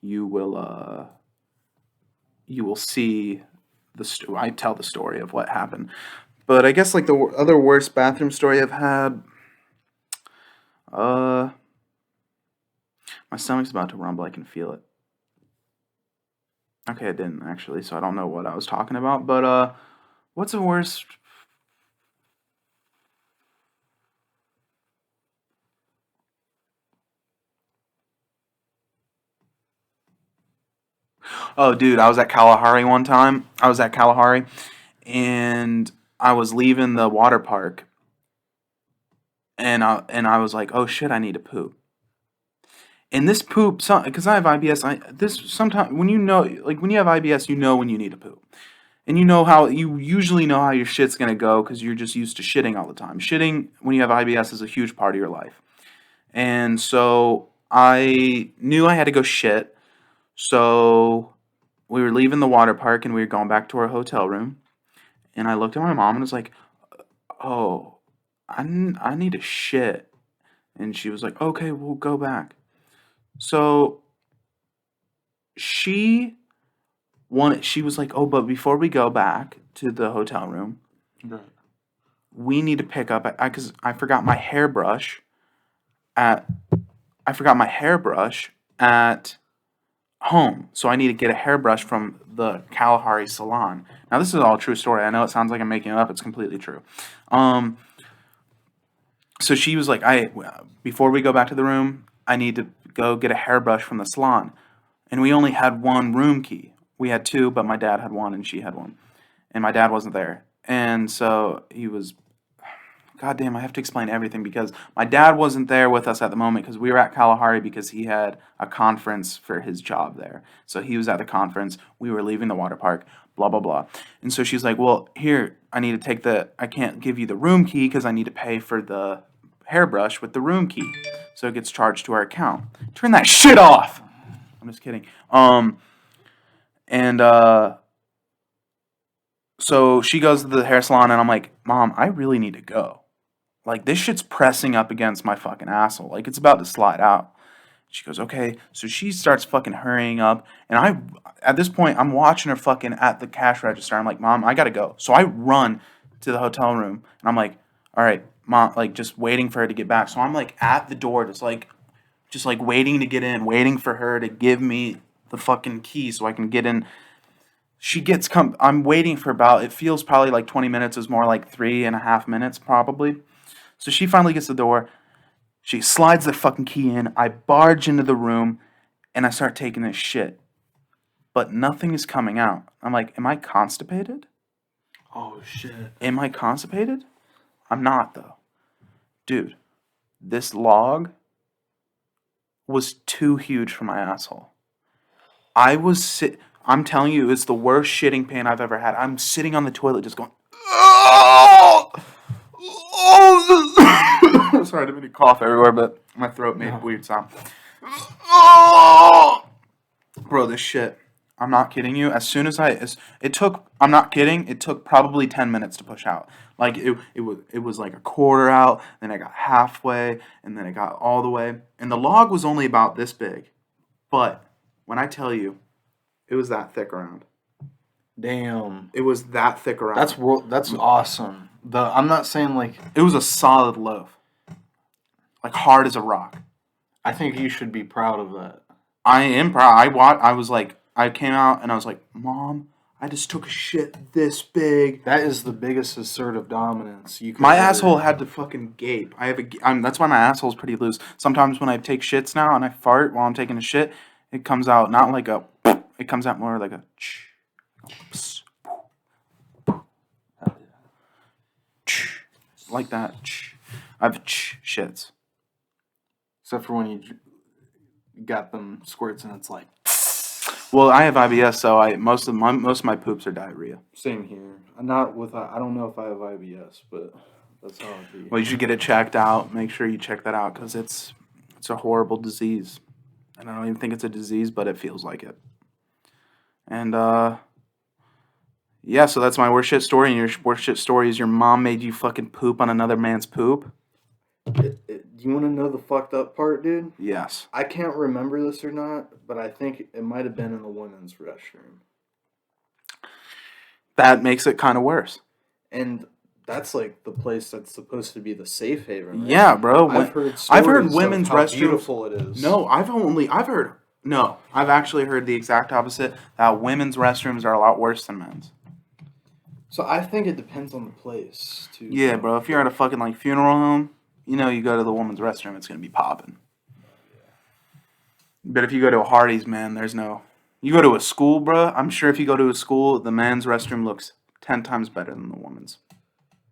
Speaker 1: you will see I tell the story of what happened. But I guess like the other worst bathroom story I've had, my stomach's about to rumble. I can feel it. Okay, I didn't actually, so I don't know what I was talking about. But what's the worst? Oh, dude, I was at Kalahari one time. And I was leaving the water park, and I was like, oh shit, I need to poop. And this poop, because I have IBS, sometimes when you have IBS, you know when you need to poop, and you usually know how your shit's gonna go because you're just used to shitting all the time. Shitting when you have IBS is a huge part of your life, and so I knew I had to go shit. So we were leaving the water park and we were going back to our hotel room. And I looked at my mom and was like, oh, I need to shit. And she was like, okay, we'll go back. So she was like, oh, but before we go back to the hotel room, we need to pick up, because I forgot my hairbrush at home, so I need to get a hairbrush from the Kalahari salon. Now, this is all a true story. I know it sounds like I'm making it up. It's completely true. So she was like, before we go back to the room, I need to go get a hairbrush from the salon. And we only had one room key. We had two, but my dad had one and she had one. And my dad wasn't there. And so he was... God damn, I have to explain everything because my dad wasn't there with us at the moment because we were at Kalahari because he had a conference for his job there. So he was at the conference. We were leaving the water park, blah, blah, blah. And so she's like, well, here, I can't give you the room key because I need to pay for the hairbrush with the room key. so it gets charged to our account. Turn that shit off. I'm just kidding. So she goes to the hair salon, and I'm like, Mom, I really need to go. Like, this shit's pressing up against my fucking asshole. Like, it's about to slide out. She goes, okay. So she starts fucking hurrying up. And at this point, I'm watching her fucking at the cash register. I'm like, Mom, I gotta go. So I run to the hotel room. And I'm like, all right, Mom, like, just waiting for her to get back. So I'm like at the door, just like waiting to get in, waiting for her to give me the fucking key so I can get in. I'm waiting for it feels probably like 20 minutes. It's more like 3.5 minutes probably. So she finally gets the door. She slides the fucking key in. I barge into the room, and I start taking this shit. But nothing is coming out. I'm like, am I constipated?
Speaker 2: Oh, shit.
Speaker 1: Am I constipated? I'm not, though. Dude, this log was too huge for my asshole. I'm telling you, it's the worst shitting pain I've ever had. I'm sitting on the toilet just going, oh! Sorry, I didn't mean to cough everywhere, but my throat made a weird sound. Oh! Bro, this shit. I'm not kidding you. As soon as I'm not kidding, it took probably 10 minutes to push out. Like, it was like a quarter out, then I got halfway, and then I got all the way. And the log was only about this big. But when I tell you, it was that thick around.
Speaker 2: Damn.
Speaker 1: It was that thick around.
Speaker 2: That's awesome. I'm not saying like...
Speaker 1: It was a solid loaf. Like, hard as a rock.
Speaker 2: I think you should be proud of that.
Speaker 1: I am proud. I came out and I was like, Mom, I just took a shit this big.
Speaker 2: That is the biggest assertive dominance you can.
Speaker 1: My asshole had to fucking gape. That's why my asshole's pretty loose. Sometimes when I take shits now and I fart while I'm taking a shit, it comes out not like a... It comes out more like a... Like that. I have shits.
Speaker 2: Except for when you got them squirts and it's like...
Speaker 1: Well, I have IBS, so most of my poops are diarrhea.
Speaker 2: Same here. I don't know if I have IBS, but that's how it be.
Speaker 1: Well, you should get it checked out. Make sure you check that out because it's a horrible disease. And I don't even think it's a disease, but it feels like it. And yeah, so that's my worst shit story. And your worst shit story is your mom made you fucking poop on another man's poop.
Speaker 2: Do you want to know the fucked up part, dude?
Speaker 1: Yes.
Speaker 2: I can't remember this or not, but I think it might have been in the women's restroom.
Speaker 1: That makes it kind of worse.
Speaker 2: And that's like the place that's supposed to be the safe haven. Right?
Speaker 1: Yeah, bro.
Speaker 2: I've
Speaker 1: heard women's
Speaker 2: how
Speaker 1: restrooms.
Speaker 2: Beautiful it is.
Speaker 1: No, I've actually heard the exact opposite. That women's restrooms are a lot worse than men's.
Speaker 2: So I think it depends on the place too.
Speaker 1: Yeah, bro. If you're at a fucking like funeral home, you know, you go to the woman's restroom, it's gonna be popping. But if you go to a Hardee's, man, there's no. You go to a school, bro. I'm sure if you go to a school, the men's restroom looks 10 times better than the woman's.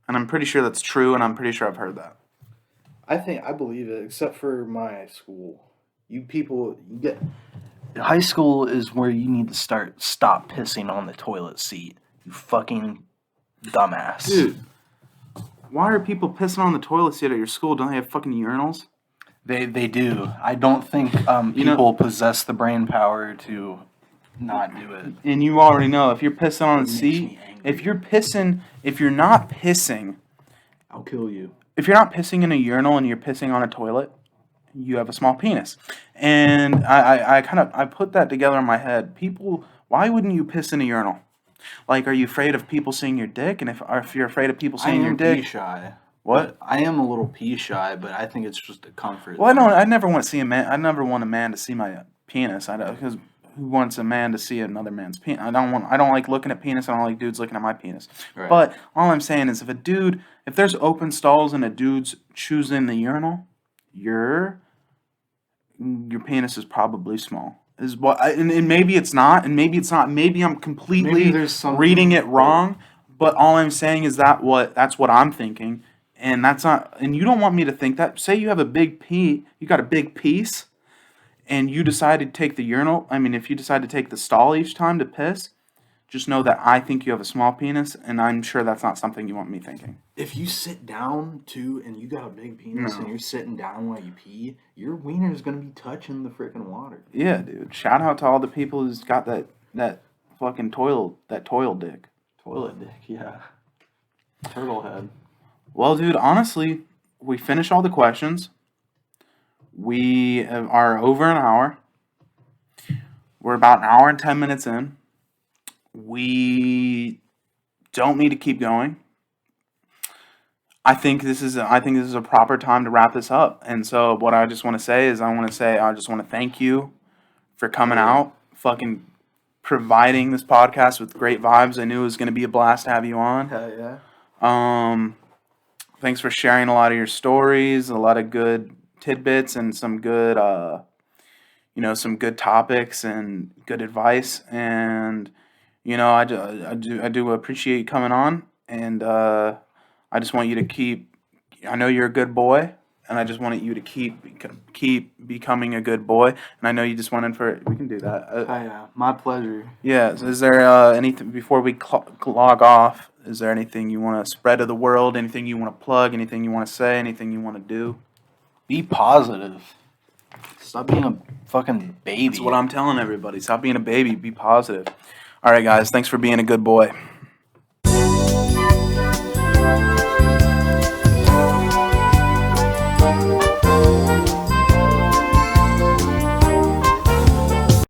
Speaker 1: And I'm pretty sure that's true, and I'm pretty sure I've heard that.
Speaker 2: I believe it, except for my school. High school is where you need to stop pissing on the toilet seat. You fucking dumbass.
Speaker 1: Dude, why are people pissing on the toilet seat at your school? Don't they have fucking urinals?
Speaker 2: They do. I don't think people possess the brain power to not do it.
Speaker 1: And you already know, if you're pissing on the seat, if you're not pissing,
Speaker 2: I'll kill you.
Speaker 1: If you're not pissing in a urinal and you're pissing on a toilet, you have a small penis. And I put that together in my head. People, why wouldn't you piss in a urinal? Like, are you afraid of people seeing your dick? And if you're afraid of people seeing your dick,
Speaker 2: I am pee shy.
Speaker 1: What?
Speaker 2: I am a little pee shy, but I think it's just a comfort.
Speaker 1: Well, I never want to see a man. I never want a man to see my penis. Because who wants a man to see another man's penis? I don't like looking at penis. I don't like dudes looking at my penis. Right. But all I'm saying is, if there's open stalls and a dude's choosing the urinal, your penis is probably small. And maybe it's not, and maybe it's not. Maybe I'm completely reading it wrong. But all I'm saying is that's what I'm thinking, and that's not. And you don't want me to think that. Say you have a big you got a big piece, and you decide to take the urinal. I mean, if you decide to take the stall each time to piss, just know that I think you have a small penis, and I'm sure that's not something you want me thinking.
Speaker 2: If you sit down too and you got a big penis
Speaker 1: No.
Speaker 2: and you're sitting down while you pee, your wiener's gonna be touching the freaking water.
Speaker 1: Yeah, dude. Shout out to all the people who's got that fucking toil dick.
Speaker 2: Toilet dick, yeah. Turtle head.
Speaker 1: Well, dude, honestly, we finished all the questions. We are over an hour. We're about an hour and 10 minutes in. We don't need to keep going. I think this is a proper time to wrap this up. And so what I just want to say is I just want to thank you for coming out, fucking providing this podcast with great vibes. I knew it was going to be a blast to have you on.
Speaker 2: Hell yeah.
Speaker 1: Thanks for sharing a lot of your stories, a lot of good tidbits, and some good, some good topics and good advice. And I do appreciate you coming on. And I just want you to keep. I know you're a good boy, and I just wanted you to keep becoming a good boy. And I know you just wanted for. We can do that.
Speaker 2: Yeah, my pleasure.
Speaker 1: Yeah. So is there anything before we log off? Is there anything you want to spread to the world? Anything you want to plug? Anything you want to say? Anything you want to do?
Speaker 2: Be positive. Stop being a fucking baby.
Speaker 1: That's what I'm telling everybody. Stop being a baby. Be positive. All right, guys. Thanks for being a good boy.